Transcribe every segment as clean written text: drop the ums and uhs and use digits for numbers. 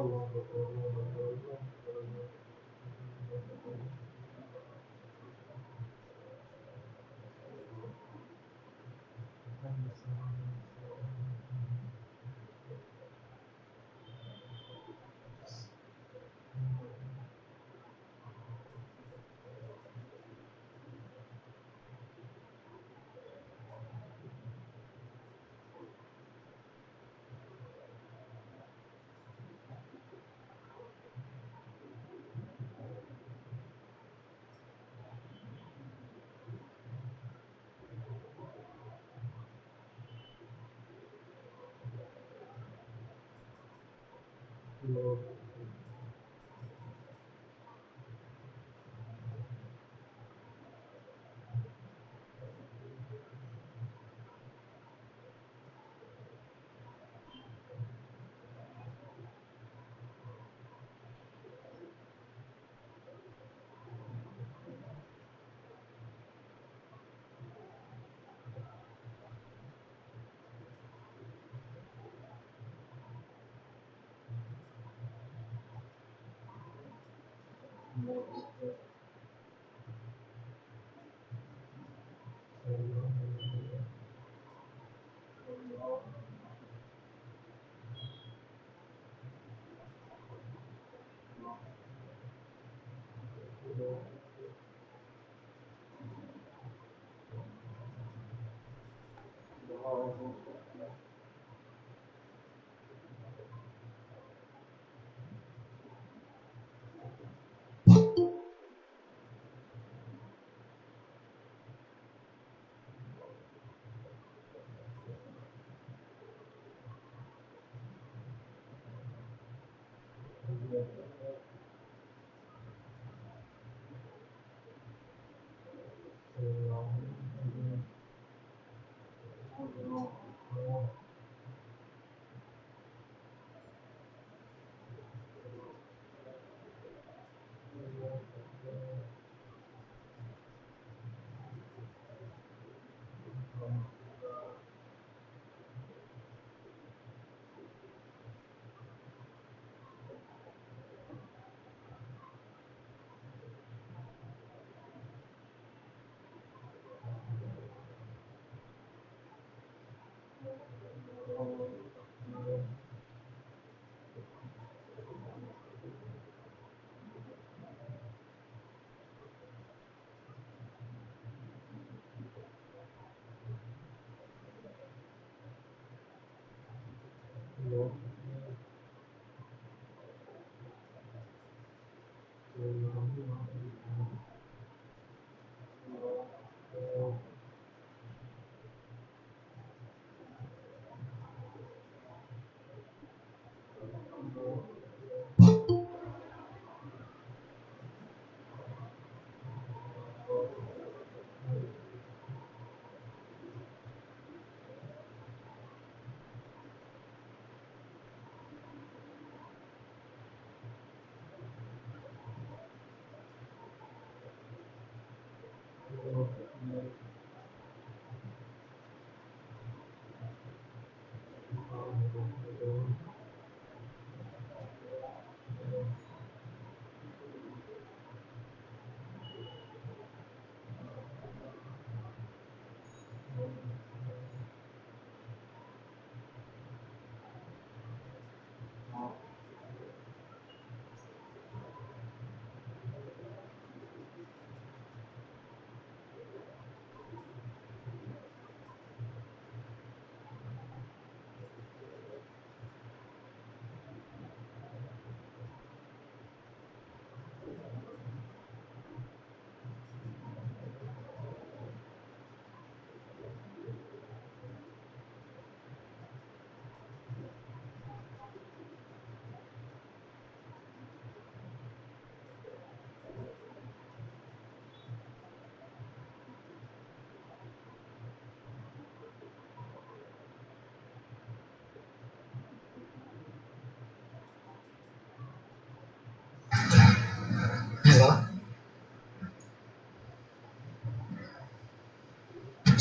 Hello.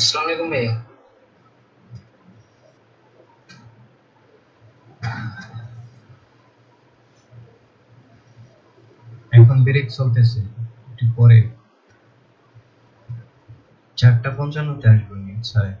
अस्सलाम वालेकुम भैया। এখন ব্রেক চলতেছে, একটু পরে 4:55-তে আসবো নিশ্চয়।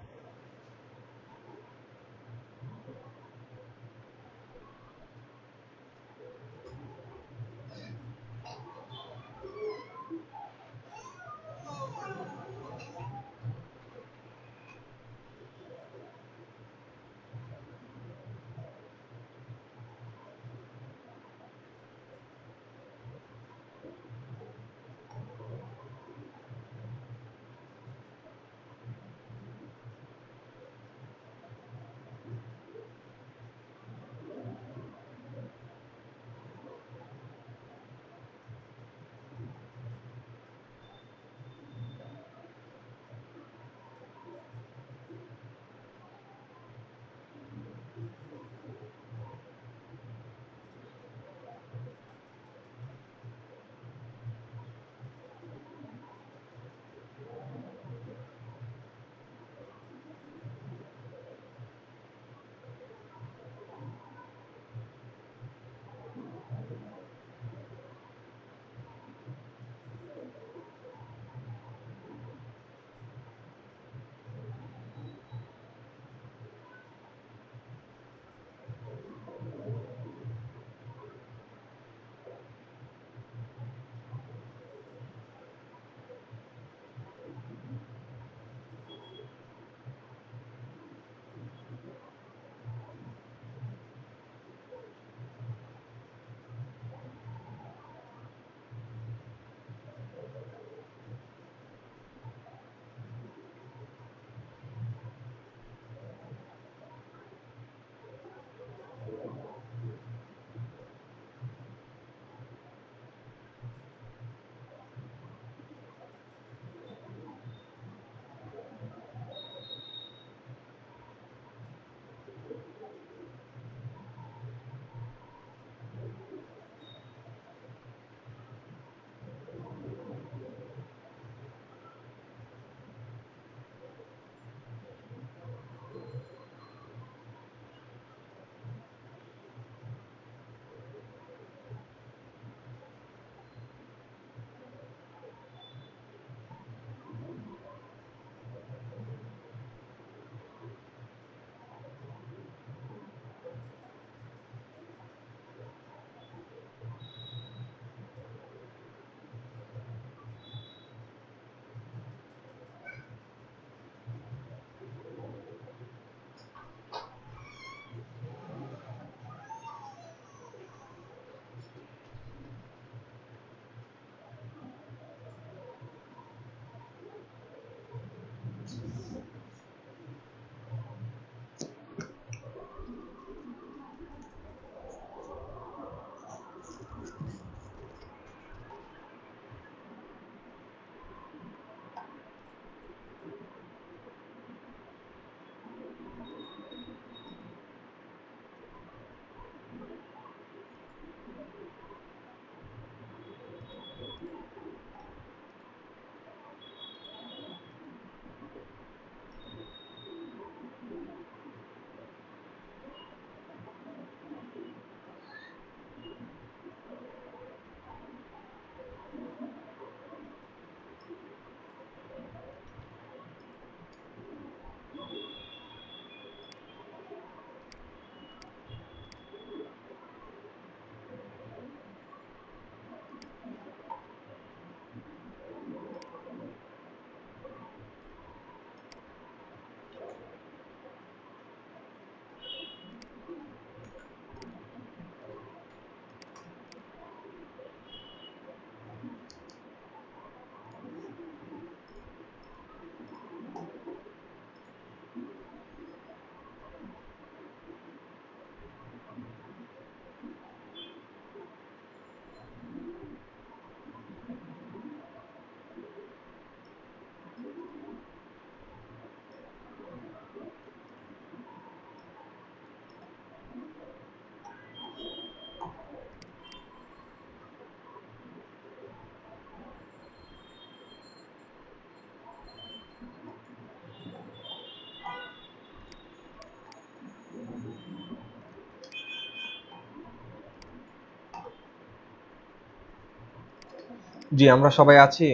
জি আমরা সবাই আছি।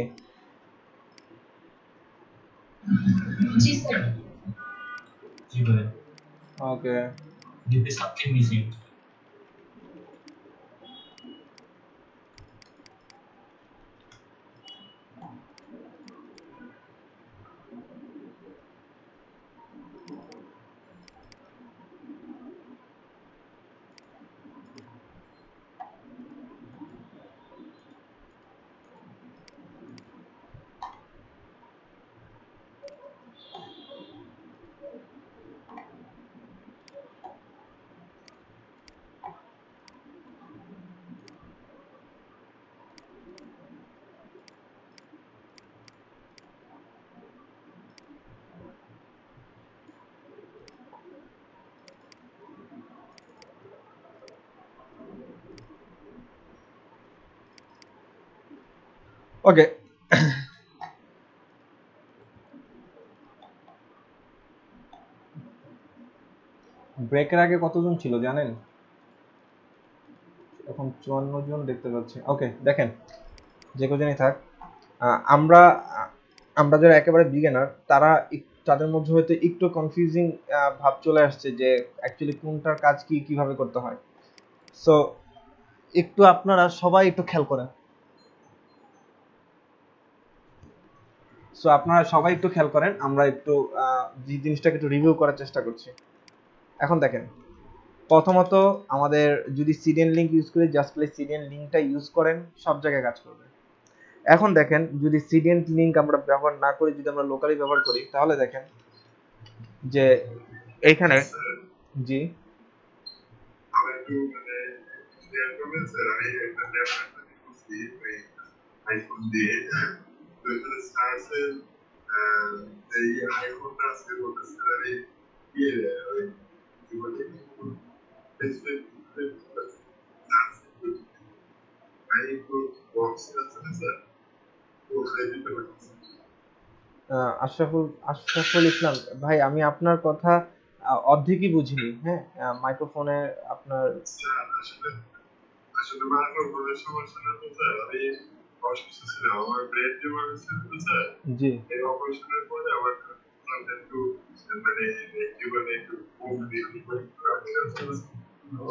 জি স্যার। জি ভাই। ওকে ডিপি সাবকে মিসিং। ওকে ব্রেকের আগে কতজন ছিল জানেন? এখন 54 জন দেখতে পাচ্ছি। ওকে দেখেন যে কজনই থাক, আমরা আমরা যারা একেবারে বিগিনার তারা তাদের মধ্যে হয়তো একটু কনফিউজিং ভাব চলে আসছে যে অ্যাকচুয়ালি কোনটার কাজ কি কিভাবে করতে হয়। সো একটু আপনারা সবাই একটু খেয়াল করেন। আমরা একটু যে জিনিসটাকে একটু রিভিউ করার চেষ্টা করছি। এখন দেখেন প্রথমত আমাদের যদি সিডিএন লিঙ্ক ইউজ করি, জাস্ট প্লে সিডিএন লিঙ্কটা ইউজ করেন, সব জায়গায় কাজ করবে। এখন দেখেন যদি সিডিএন লিঙ্ক আমরা ব্যবহার না করি, যদি আমরা লোকালি ব্যবহার করি, তাহলে দেখেন যে এইখানে জি আমি একটু মানে শেয়ার করবেন স্যার, আমি একটা ল্যাপটপ করছি ওই আইফোন দিয়ে, তো এখানে সার্চের এই আইফোনটা আছে বলতেছে আমি ইয়ে ওই কি বলে ফেসবুক আইফোন বক্স আছে না স্যার, তো ওখানে দিতে পারতেছি। আশরাফুল ইসলাম ভাই, আমি আপনার কথা অর্ধেকই বুঝিনি। হ্যাঁ, মাইক্রোফোনে আপনার স্যার আসলে আসলে মাইক্রোফোনের সমস্যা না তো স্যার, আমি অসুস্থ ছিলাম, আমার ব্রেন টিউমার হয়েছিল তো স্যার, জি এই অপারেশনের পরে আমার একটু মানে কি বলে একটু মুখ দিয়ে ও স্যার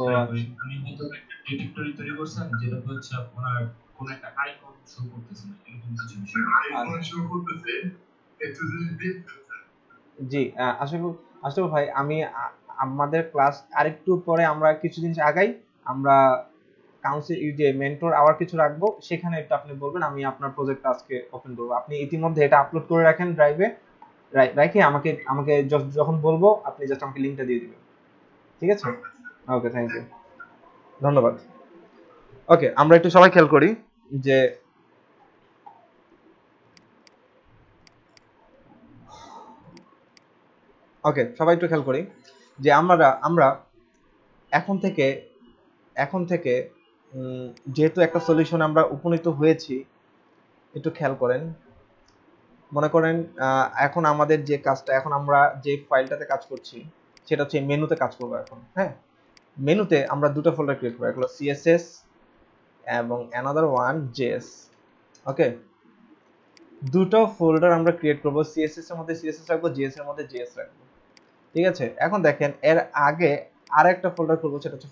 ওই আচ্ছা উনি হয়তো একটা ডিরেক্টরি তৈরি করছেন যেটা হচ্ছে আপনার কোন একটা আইকন শো করতেছে না এরকম কিছু বিষয়। আইফোন শো করতেছে একটু যদি দেখতেন স্যার। জি আশরাফুল ভাই, আমি আমাদের ক্লাস আরেকটু পরে আমরা কিছু জিনিস আগাই, আমরা কাউন্সিল যে মেন্টর আওয়ার কিছু রাখবো, সেখানে একটু আপনি বলবেন, আমি আপনার প্রজেক্ট আজকে ওপেন করবো। আপনি ইতিমধ্যে এটা আপলোড করে রাখেন ড্রাইভে, রাখে আমাকে আমাকে যখন বলবো আপনি জাস্ট আমাকে লিংকটা দিয়ে দিবেন। ঠিক আছে? ওকে থ্যাংক ইউ, ধন্যবাদ। ওকে আমরা একটু সবাই খেয়াল করি যে ওকে সবাই একটু খেয়াল করি যে আমরা এখন থেকে এখন থেকে যেহেতু একটা সলিউশন আমরা উপনীত হয়েছি, একটু খেয়াল করেন। মনে করেন এখন আমাদের যে কাজটা, এখন আমরা যে ফাইলটাতে কাজ করছি সেটা হচ্ছে মেনুতে কাজ করবো এখন। হ্যাঁ, মেনুতে আমরা দুটো ফোল্ডার ক্রিয়েট করবো, একটা হলো সিএসএস এবং অ্যানাদার ওয়ান জেএস। ওকে, দুটো ফোল্ডার আমরা ক্রিয়েট করবো, সিএসএস এর মধ্যে সিএসএস রাখবো, জেএস এর মধ্যে জেএস রাখবো। ঠিক আছে, এখন দেখেন এর আগে আরেকটা ফোল্ডার করবো, সেটা হচ্ছে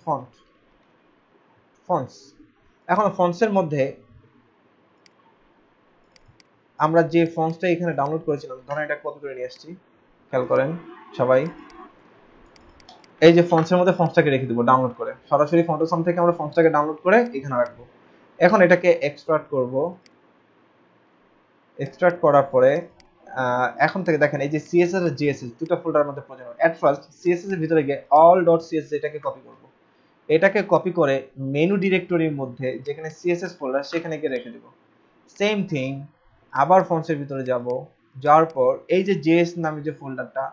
ফন্টস। এখন ফন্টসের মধ্যে আমরা যে ফন্টসটা এখানে ডাউনলোড করেছিলাম, ধরেন এটা কপি করে নিয়ে আসছি, খেয়াল করেন সবাই, এই যে ফন্টসের মধ্যে ফন্টসটাকে রেখে দেবো ডাউনলোড করে, সরাসরি ফন্টোসাম থেকে আমরা ফন্টসটাকে ডাউনলোড করে এখানে রাখবো। এখন এটাকে এক্সট্রাক্ট করব, এক্সট্রাক্ট করার পরে এখন থেকে দেখেন এই যে সিএসএস আর জিএসএস দুটো ফোল্ডারের মধ্যে প্রয়োজন। এট ফার্স্ট সিএসএস এর ভিতরে গিয়ে অল ডট সিএসএস এটাকে কপি করব, এটাকে কপি করে মেনু ডিরেক্টরির মধ্যে যেখানে সিএসএস ফোল্ডার সেখানে গিয়ে রেখে দেব। সেম থিং আবার ফন্টসের ভিতরে যাব, যাওয়ার পর এই যে জেএস নামে যে ফোল্ডারটা,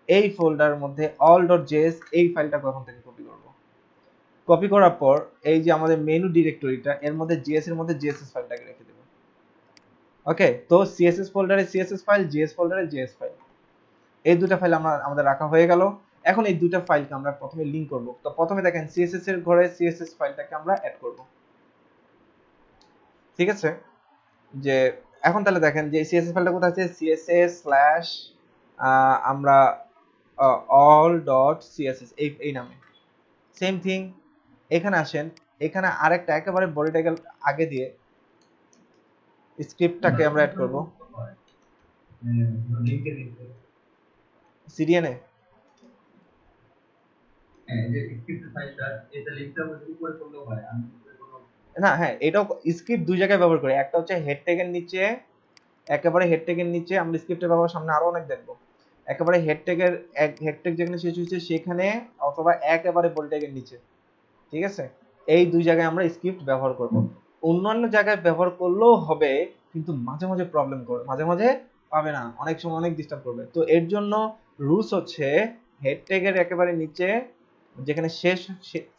এই ফোল্ডারের মধ্যে অল ডট জেএস এই ফাইলটাকে ওখান থেকে কপি করব। কপি করার পর এই যে আমাদের মেনু ডিরেক্টরিটা, এর মধ্যে জেএস এর মধ্যে জেএসএস ফাইলটাকে রেখে দেব। ওকে, তো সিএসএস ফোল্ডারে সিএসএস ফাইল, জেএস ফোল্ডারে জেএস ফাইল, এই দুটো ফাইল আমাদের রাখা হয়ে গেল। এখন এই দুটো ফাইলকে আমরা প্রথমে লিংক করব। তো প্রথমে দেখেন সিএসএস এর ঘরে সিএসএস ফাইলটাকে আমরা অ্যাড করব। ঠিক আছে, যে এখন তাহলে দেখেন যে সিএসএস ফাইলটা কোথায় আছে, সিএসএস স্ল্যাশ আমরা all ডট সিএসএস এই নামে সেম থিং। এখানে আসেন, এখানে আরেকটা একেবারে বডি ট্যাগ আগে দিয়ে স্ক্রিপ্টটাকে আমরা অ্যাড করব লিংকে লিখে সিডিএনে। যে স্ক্রিপ্ট ফাইলটা এটা লিংকটা আমাদের উপরে করলেও হয়, আমি কোনো না হ্যাঁ, এটাও স্ক্রিপ্ট দুই জায়গায় ব্যবহার করি। একটা হচ্ছে হেড ট্যাগের নিচে, একেবারে হেড ট্যাগের নিচে আমরা স্ক্রিপ্টের ব্যবহার সামনে আরো অনেক দেখবো। একেবারে হেড ট্যাগের হেড ট্যাগ যেখানে শেষ হচ্ছে সেখানে, অথবা একেবারে বডি ট্যাগের নিচে, ঠিক আছে? এই দুই জায়গায় আমরা স্ক্রিপ্ট ব্যবহার করব। অন্যান্য জায়গায় ব্যবহার করলেও হবে, কিন্তু মাঝে মাঝে প্রবলেম করবে, মাঝে মাঝে পাবে না, অনেক সময় অনেক ডিস্টার্ব করবে। তো এর জন্য রুলস হচ্ছে হেড ট্যাগের একেবারে নিচে যেখানে শেষ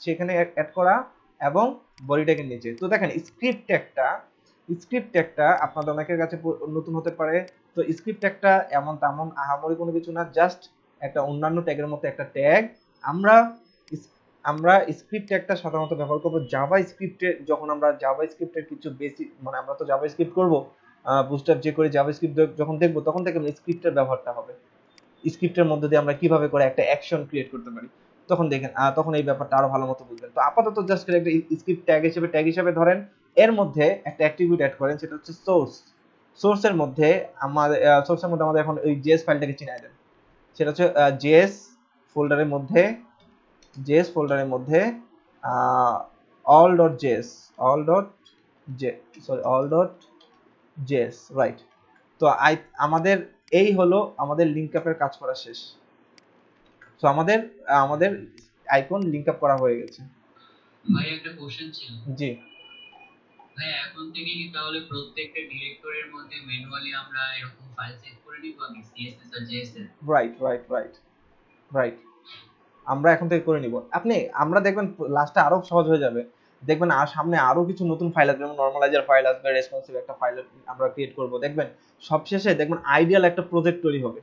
সেখানে অ্যাড করা, এবং বডি ট্যাগের নিচে। তো দেখেন স্ক্রিপ্ট ট্যাগটা আপনাদের অনেকের কাছে নতুন হতে পারে। তো স্ক্রিপ্ট ট্যাগটা এমন তেমন আহামরি কোনো কিছু না, জাস্ট একটা অন্যান্য ট্যাগের মতো একটা ট্যাগ। আমরা স্ক্রিপ্ট ট্যাগটা সাধারণত ব্যবহার করব জাভা স্ক্রিপ্টে, যখন আমরা জাভা স্ক্রিপ্টের কিছু বেসিক, মানে আমরা তো জাভা স্ক্রিপ্ট করব, বুটস্ট্র্যাপ যে করে জাভা স্ক্রিপ্ট যখন দেখবো, তখন থেকে স্ক্রিপ্টের ব্যবহারটা হবে। স্ক্রিপ্টের মধ্যে দিয়ে আমরা কিভাবে করে একটা অ্যাকশন ক্রিয়েট করতে পারি, তখন দেখেন তখন এই ব্যাপারটা আরো ভালো মতো বুঝবেন। তো আপাতত জাস্ট একটা স্ক্রিপ্ট ট্যাগ হিসেবে ধরেন, এর মধ্যে একটা অ্যাট্রিবিউট অ্যাড করেন, সেটা হচ্ছে সোর্সের মধ্যে আমাদের এখন ওই জেএস ফাইলটাকে চিনাই দেন। সেটা হচ্ছে জেএস ফোল্ডারের মধ্যে all.js রাইট। তো আমাদের এই হলো আমাদের লিংক আপের কাজ করা শেষ। তো আমাদের আইকন লিংক আপ করা হয়ে গেছে। ভাই একটা কোশ্চেন ছিল। জি ভাই এখন থেকে কি তাহলে প্রত্যেকটা ডিরেক্টরির মধ্যে ম্যানুয়ালি আমরা এরকম ফাইল সেভ করে নিব আগে সিএসএস আর জেএসএস? রাইট আমরা এখন থেকে করে নিব। আমরা দেখবেন লাস্টে আরো সহজ হয়ে যাবে, দেখবেন আর সামনে আরো কিছু নতুন ফাইল আসবে, যেমন নরমালাইজার ফাইল আসবে, রেসপন্সিভ একটা ফাইল আমরা ক্রিয়েট করব। দেখবেন সবশেষে দেখবেন আইডিয়াল একটা প্রজেক্ট তৈরি হবে।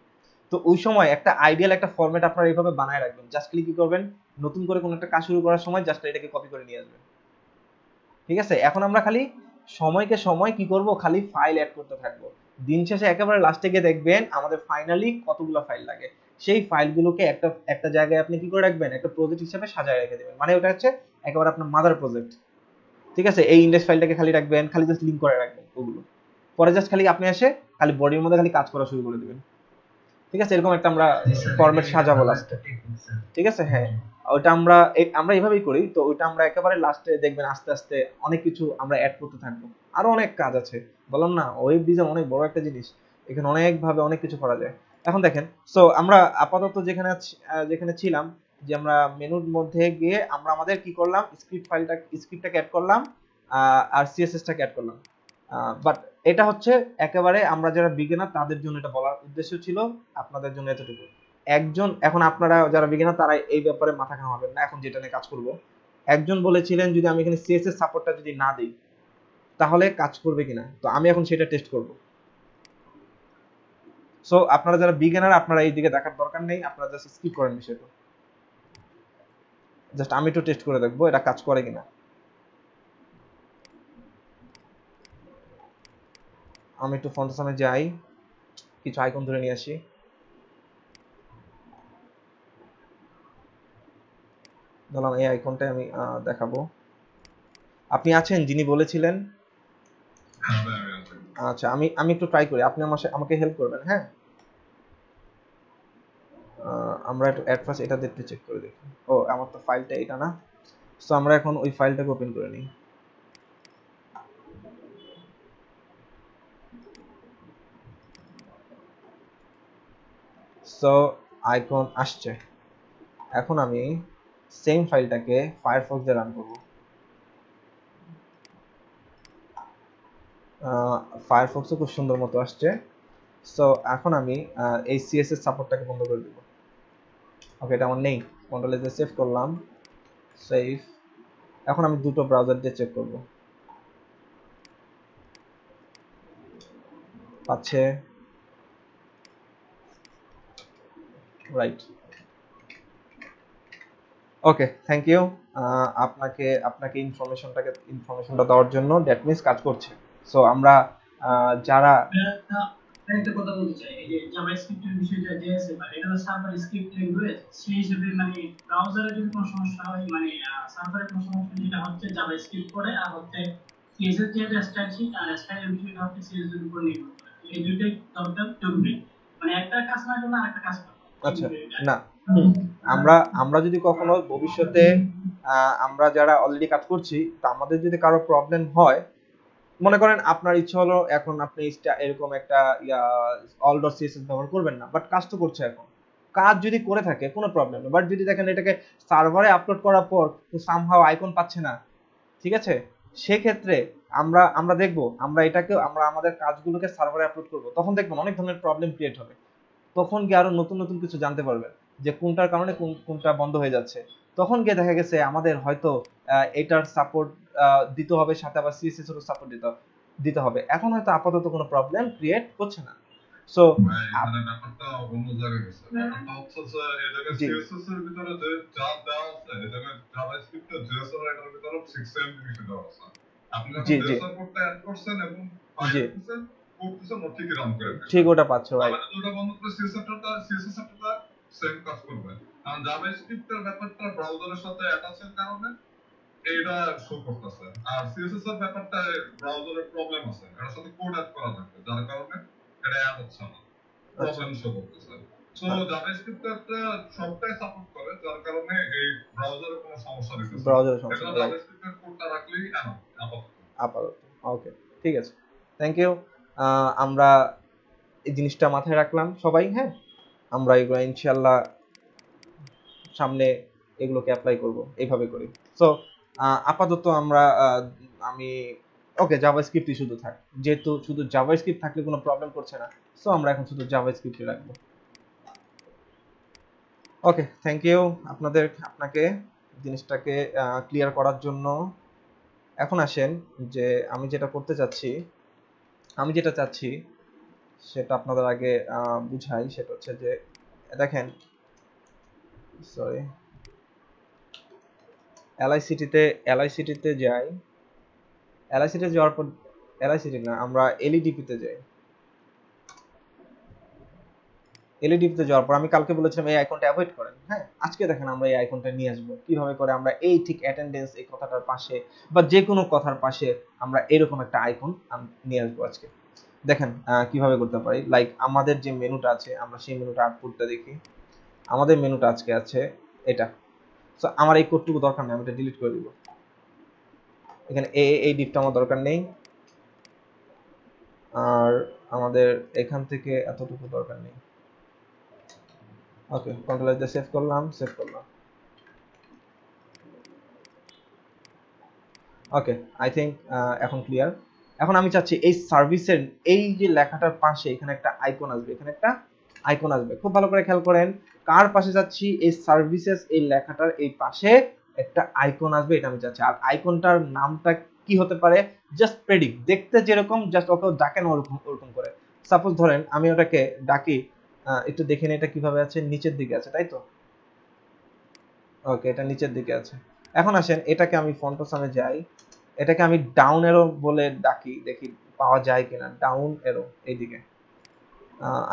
তো ওই সময় একটা আইডিয়াল একটা ফরম্যাট আপনারা এইভাবে বানায় রাখবেন। জাস্ট কি করবেন, নতুন করে কোনো একটা কাজ শুরু করার সময় জাস্ট এটাকে কপি করে নিয়ে আসবেন, ঠিক আছে? এখন আমরা খালি সময়কে সময় কি করব, খালি ফাইল অ্যাড করতে থাকবো। দিন শেষে একেবারে লাস্টে গিয়ে দেখবেন আমাদের ফাইনালি কতগুলো ফাইল লাগে। সেই ফাইলগুলোকে একটা জায়গায় আপনি কি করে রাখবেন, একটা প্রজেক্ট হিসেবে সাজায় রেখে দেবেন। মানে ওটা হচ্ছে একেবারে আপনার মাদার প্রজেক্ট, ঠিক আছে? এই ইন্ডেক্স ফাইলটাকে খালি রাখবেন, খালি জাস্ট লিংক করে রাখবেন ওগুলো। পরে জাস্ট খালি আপনি এসে খালি বডির মধ্যে খালি কাজ করা শুরু করে দিবেন, ঠিক আছে? এরকম একটা আমরা ফরম্যাট সাজাবো লাস্টে, ঠিক আছে? হ্যাঁ, ওটা আমরা এইভাবেই করি। তো ওইটা আমরা একেবারে লাস্টে দেখবেন আস্তে আস্তে অনেক কিছু আমরা অ্যাড করতে থাকবো। আরো অনেক কাজ আছে, বললাম না ওয়েব ডিজাইন অনেক বড় একটা জিনিস, এখানে অনেক ভাবে অনেক কিছু করা যায়। এখন দেখেন, সো আমরা আপাতত যেখানে ছিলাম, যে আমরা মেনুর মধ্যে গিয়ে আমরা আমাদের কি করলাম, স্ক্রিপ্টটাকে অ্যাড করলাম, আর সিএসএসটাকে অ্যাড করলাম। বাট এটা হচ্ছে একেবারে আমরা যারা বিগিনার তাদের জন্য এটা বলার উদ্দেশ্য ছিল, আপনাদের জন্য এতটুকু। এখন আপনারা যারা বিগিনার তারা এই ব্যাপারে মাথা ঘামাবেন না। এখন যেটা নিয়ে কাজ করব, একজন বলেছিলেন যদি আমি এখানে সিএসএস সাপোর্টটা যদি না দিই তাহলে কাজ করবে কিনা, তো আমি এখন সেটা টেস্ট করব। সো আপনারা যারা বিগিনার আপনারা এই দিকে দেখার দরকার নেই, আপনারা জাস্ট স্কিপ করেন বিষয়টা। জাস্ট আমি একটু টেস্ট করে দেখবো এটা কাজ করে কিনা। আমি একটু ফন্টের সামনে যাই, কিছু আইকন ধরে নিয়ে আসি। ধরলাম এই আইকনটাই আমি দেখাবো। আপনি আছেন যিনি বলেছিলেন? আচ্ছা, আমি একটু ট্রাই করি, আপনি আমাকে হেল্প করবেন। হ্যাঁ, আমরা একটু অ্যাট ফার্স্ট এটা দেখতে চেক করে দেখি। ও আমার তো ফাইলটা এটা না, সো আমরা এখন ওই ফাইলটাকে ওপেন করে নিই। সো আইকন আসছে। এখন আমি সেম ফাইলটাকে ফায়ারফক্স দিয়ে রান করব। ফায়ারফক্সও খুব সুন্দর মতো আসছে। সো এখন আমি এই সিএসএস সাপোর্টটাকে বন্ধ করে দেব। ওকে, এটা আমার নেই, কন্ট্রোল এস দিয়ে সেভ করলাম, সেভ। এখন আমি দুটো ব্রাউজার দিয়ে চেক করব, পাচ্ছে? রাইট, ওকে, থ্যাংক ইউ আপনাকে ইনফরমেশনটা দেওয়ার জন্য। দ্যাট মিন্স কাজ করছে। সো আমরা যারা একটা কথা বলতে চাই, এই যে জাভাস্ক্রিপ্টের বিষয়টা যে আছে, মানে এটা তো সার্ভার স্ক্রিপ্ট ল্যাঙ্গুয়েজ, সেই হিসেবে মানে ব্রাউজারে যদি কোনো সমস্যা হয়, মানে সার্ভারে কোনো সমস্যা, যেটা হচ্ছে জাভাস্ক্রিপ্ট করে, আর হচ্ছে সিএসএস যেটা স্টাইলশিট, আর স্টাইলের বিষয়টা হচ্ছে সিএসএস এর উপর নির্ভর করে। এই দুইটাই দরকার জরুরি, মানে একটা কাজ না করলে আরেকটা কাজ করতে হবে। আচ্ছা না, আমরা যদি কখনো ভবিষ্যতে আমরা যারা অলরেডি কাজ করছি, তা আমাদের যদি কারো প্রবলেম হয়, মনে করেন আপনার ইচ্ছা হলো এখন আপনি এরকম একটা অল ডট সিএসএস ব্যবহার করবেন না, বাট কাজ তো করছে এখন, কাজ যদি করে থাকে কোনো প্রবলেম নেই, বাট যদি দেখেন এটাকে সার্ভারে আপলোড করার পর সামহাও আইকন পাচ্ছে না, ঠিক আছে, সেক্ষেত্রে আমরা দেখব, আমরা আমাদের কাজগুলোকে সার্ভারে আপলোড করব, তখন দেখবেন অনেক ধরনের প্রবলেম ক্রিয়েট হবে, তখন গিয়ে আরো নতুন নতুন কিছু জানতে পারবেন যে কোনটার কারণে কোনটা বন্ধ হয়ে যাচ্ছে, তখন গিয়ে দেখা গেছে আমাদের হয়তো এটার সাপোর্ট দিতে হবে, সাথে আবার সিএসএস এর সাপোর্ট দিতে হবে। এখন হয়তো আপাতত কোনো প্রবলেম ক্রিয়েট হচ্ছে না। সো মানে ব্যাপারটা অন্য জায়গায় গেছে, ব্যাপারটা হচ্ছে যে এই জায়গায় সিএসএস এর ভিতরে যে যা দেওয়া আছে, এই জায়গায় জাভাস্ক্রিপ্ট এর জেএসআর এর ভিতরে 6m জিনিস দেওয়া আছে, আপনি যখন জেএসআর কোডটা অ্যাড করছেন এবং ফাইল করছেন, করতেছেন ও ঠিকই রান করে, ঠিক ওটা পাচ্ছ ভাই, মানে ওটা বন্ধ করে সিএসএসটা সেম কাজ করবে। কারণ জাভাস্ক্রিপ্ট এর ব্যাপারটা ব্রাউজারের সাথে অ্যাটাচের কারণে এটা শো করতেছে, আর সিএসএস এর ব্যাপারটা ব্রাউজারের প্রবলেম আছে, এর সাথে কোড অ্যাড করা লাগবে, যার কারণে এটা অ্যাড হচ্ছে না, প্রবলেম শো করতেছে। সো জাভাস্ক্রিপ্টটা সবটাই সাপোর্ট করে, যার কারণে এই ব্রাউজারে কোনো সমস্যা দিতেছে না, ব্রাউজারের সমস্যা এটা জাভাস্ক্রিপ্টের কোডটা রাখলেই আপাতত ওকে, ঠিক আছে, থ্যাংক ইউ। আমরা এই জিনিসটা মাথায় রাখলাম সবাই, হ্যাঁ, আমরা এগুলো ইনশাআল্লাহ সামনে এগুলোকে অ্যাপ্লাই করব, এইভাবে করি। সো আপাতত আমি ওকে, জাভাস্ক্রিপ্টই শুধু থাক, যেহেতু শুধু জাভাস্ক্রিপ্ট থাকলে কোনো প্রবলেম করছে না, সো আমরা এখন শুধু জাভাস্ক্রিপ্টই রাখবো। ওকে, থ্যাংক ইউ আপনাকে জিনিসটাকে ক্লিয়ার করার জন্য। এখন আসেন যে আমি যেটা চাচ্ছি সেটা আপনাদের আগে বুঝাই, সেটা হচ্ছে যে দেখেন, সরি, এলআইসিটিতে যাই, এলআইসিটি যাওয়ার পর এলআইসিটি না, আমরা এলইডিপিতে যাই। এলইডিপিতে যাওয়ার পর আমি কালকে বলেছিলাম এই আইকনটা অ্যাভয়েড করেন, হ্যাঁ, আজকে দেখেন আমরা এই আইকনটা নিয়ে আসবো, কিভাবে করে আমরা এই ঠিক অ্যাটেন্ডেন্স এই কথাটার পাশে বা যে কোনো কথার পাশে আমরা এরকম একটা আইকন নিয়ে আসবো আজকে। দেখেন কিভাবে করতে পারি, লাইক আমাদের যে মেনুটা আছে, আমরা সেই মেনুটা আউটপুটটা দেখি। আমাদের মেনুটা আজকে আছে এটা, সো আমার এই কোডটুকু দরকার নেই, আমি এটা ডিলিট করে দিব। এখানে এই ডিপটা আমার দরকার নেই, আর আমাদের এখান থেকে এতটুকু দরকার নেই। ওকে, কন্ট্রোল এস দিয়ে সেভ করলাম। ওকে, আই থিঙ্ক এখন ক্লিয়ার। এখন আমি চাচ্ছি এই সার্ভিসের এই যে লেখাটার পাশে এখানে একটা আইকন আসবে, খুব ভালো করে খেয়াল করেন, কার পাশে যাচ্ছি, এই সার্ভিসেস এই লেখাটার এই পাশে একটা আইকন আসবে, এটা আমি চাচ্ছি। আর আইকনটার নামটা কি হতে পারে, জাস্ট প্রেডিক্ট, দেখতে যেরকম, জাস্ট ওকে ডাকেন ওরকম করে। সাপোজ ধরেন আমি ওটাকে ডাকি, একটু দেখে নিই এটা কিভাবে আছে, নিচের দিকে আছে, তাই তো? ওকে, এটা নিচের দিকে আছে। এখন আসেন এটাকে আমি ফন্টোসামে যাই, এটাকে আমি ডাউন এরো বলে ডাকি, দেখি পাওয়া যায় কিনা। ডাউন এরো, এইদিকে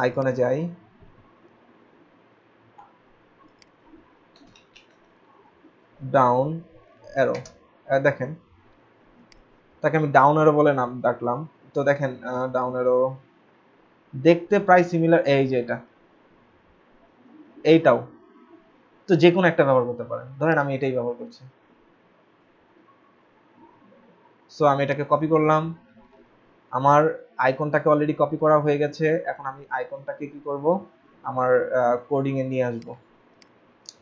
আইকনে যাই, ডাউন এরো, দেখেন তাকে আমি ডাউন এরো বলে নাম ডাকলাম, তো দেখেন ডাউন এরো দেখতে প্রায় সিমিলার, এই যে এইটাও তো যে কোনো একটা ব্যবহার করতে পারেন, ধরেন আমি এটাই ব্যবহার করছি। সো আমি এটাকে কপি করলাম, আমার আইকনটাকে অলরেডি কপি করা হয়ে গেছে। এখন আমি আইকনটাকে কি করব, আমার কোডিং এ নিয়ে আসব।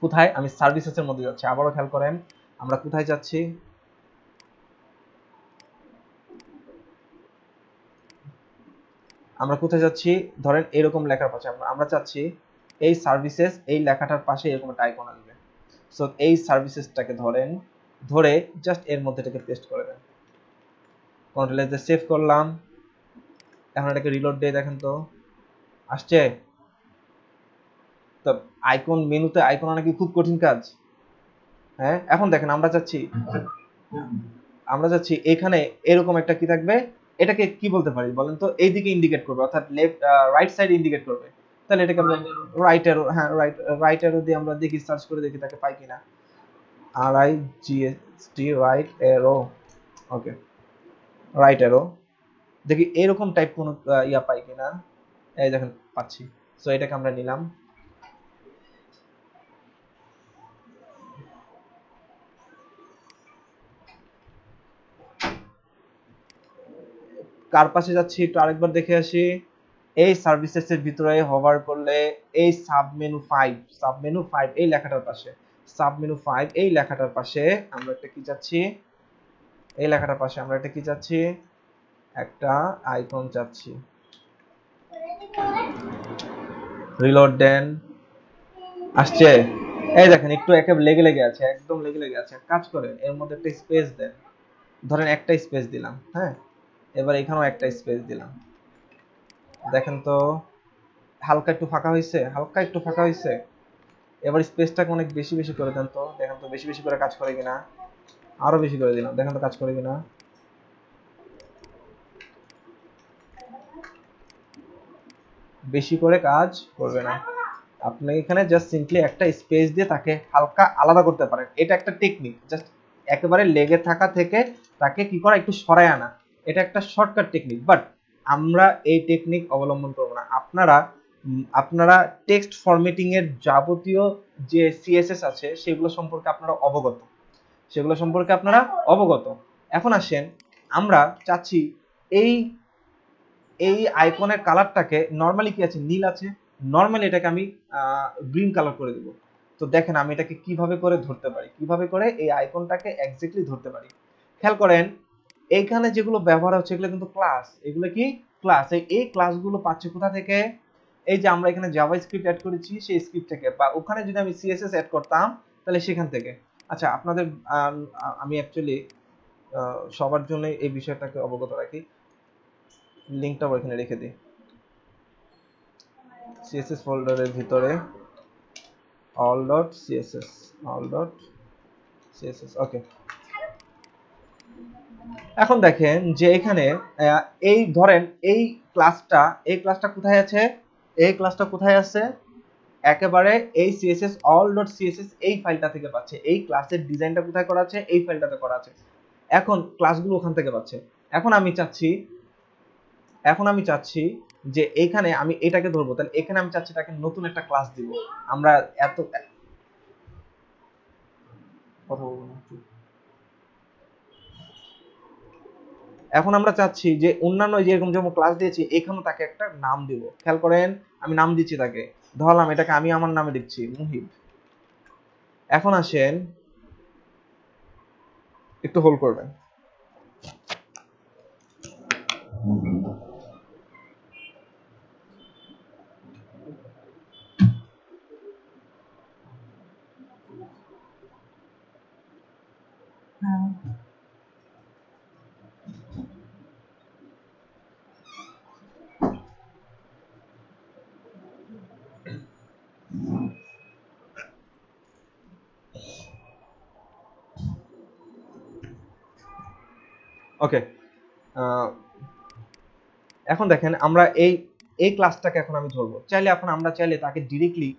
কোথায়? আমি সার্ভিসেসের মধ্যে যাচ্ছি, আবারও খেয়াল করেন আমরা কোথায় যাচ্ছি, ধরেন এরকম লেখার পাশে আমরা চাচ্ছি এই সার্ভিসেস এই লেখাটার পাশে এরকম একটা আইকন আসবে। সো এই সার্ভিসেসটাকে ধরে জাস্ট এর মধ্যে এটাকে পেস্ট করে দেন, কন্ট্রোল এস দিয়ে সেভ করলাম। এখন এটাকে রিলোড দিয়ে দেখেন তো আসছে। তো আইকন মেনুতে আইকন আনা কি খুব কঠিন কাজ? হ্যাঁ, এখন দেখেন আমরা চাচ্ছি এখানে এরকম একটা কি থাকবে, এটাকে কি বলতে পারি বলেন তো? এইদিকে ইন্ডিকেট করবে, অর্থাৎ লেফট রাইট সাইড ইন্ডিকেট করবে। তাহলে এটাকে আমরা রাইট অ্যারো, হ্যাঁ রাইট অ্যারো দিয়ে আমরা দেখি, সার্চ করে দেখি তাকে পাই কিনা। RIGHT right arrow, okay right arrow, দেখি এরকম টাইপ কোনো ইয়া পাই কিনা। এই দেখেন পাচ্ছি, সো এটাকে আমরা নিলাম। কার পাশে যাচ্ছি একটু আরেকবার দেখে আসি। এই সার্ভিসেস এর ভিতরে হোভার করলে এই সাবমেনু 5 এই লেখাটার পাশে, সাবমেনু 5 এই লেখাটার পাশে আমরা একটা কি চাচ্ছি, এই লেখাটার পাশে আমরা একটা কি চাচ্ছি, একটা আইকন চাচ্ছি। রিলোড দেন, আসছে। এই দেখেন একটু একেবারে লেগে আছে, একদম লেগে আছে। কাজ করেন এর মধ্যে একটা স্পেস দেন, ধরেন একটা স্পেস দিলাম, হ্যাঁ এবার এখানেও একটা স্পেস দিলাম। দেখেন তো হালকা একটু ফাঁকা হয়েছে, এবার স্পেসটাকে অনেক বেশি করে দেন তো, দেখেন তো বেশি করে কাজ করে কিনা। আরো বেশি করে দিলাম, দেখেন তো কাজ করে কিনা। বেশি করে কাজ করবে না। আপনি এখানে জাস্ট সিম্পলি একটা স্পেস দিয়ে তাকে হালকা আলাদা করতে পারেন, এটা একটা টেকনিক। জাস্ট একেবারে লেগে থাকা থেকে তাকে কি করা, একটু সরায় আনা, এটা একটা শর্টকাট টেকনিক। বাট আমরা এই টেকনিক অবলম্বন করব না। আপনারা টেক্সট ফরম্যাটিং এর যাবতীয় যে সিএসএস আছে সেগুলো সম্পর্কে আপনারা অবগত। এখন আসেন, আমরা চাচ্ছি এই আইকনের কালারটাকে, নরমালি কি আছে, নীল আছে, নরমালি এটাকে আমি গ্রিন কালার করে দিব। তো দেখেন আমি এটাকে কিভাবে করে ধরতে পারি, কিভাবে করে এই আইকনটাকে এক্স্যাক্টলি ধরতে পারি। খেয়াল করেন এইখানে যেগুলো ব্যবহার হচ্ছে এগুলো কিন্তু ক্লাস, এগুলো কি ক্লাস। এই ক্লাসগুলো পাচ্ছি কোথা থেকে, এই যে আমরা এখানে জাভাস্ক্রিপ্ট অ্যাড করেছি সেই স্ক্রিপ্ট থেকে, বা ওখানে যদি আমি সিএসএস অ্যাড করতাম তাহলে সেখান থেকে। আচ্ছা আপনাদের আমি অ্যাকচুয়ালি সবার জন্য এই বিষয়টাকে অবগত রাখি, লিংকটাও এখানে রেখে দিই। সিএসএস ফোল্ডারের ভিতরে all.css ওকে। এখন দেখেন যে এখানে এই ধরেন এই ক্লাসটা কোথায় আছে, একেবারে এই css all.css এই ফাইলটা থেকে পাচ্ছে। এই ক্লাসের ডিজাইনটা কোথায় করা আছে, এই ফাইলটাতে করা আছে। এখন ক্লাসগুলো ওখান থেকে পাচ্ছে। এখন আমি চাচ্ছি যে এইখানে আমি এটাকে ধরবো, তাহলে এখানে আমি চাচ্ছি তাকে নতুন একটা ক্লাস দিব। আমরা এখন আমরা চাচ্ছি যে অন্যান্য যেরকম যেমন ক্লাস দিয়েছি এখানেও তাকে একটা নাম দিব। খেয়াল করেন আমি নাম দিচ্ছি, তাকে ধরলাম, এটাকে আমি আমার নামে দিচ্ছি মুহিব। এখন আসেন একটু হোল্ড করবেন। ওকে, এখন দেখেন আমরা এই ক্লাসটাকে এখন আমি ধরবো। আমরা চাইলে তাকে ডিরেক্টলি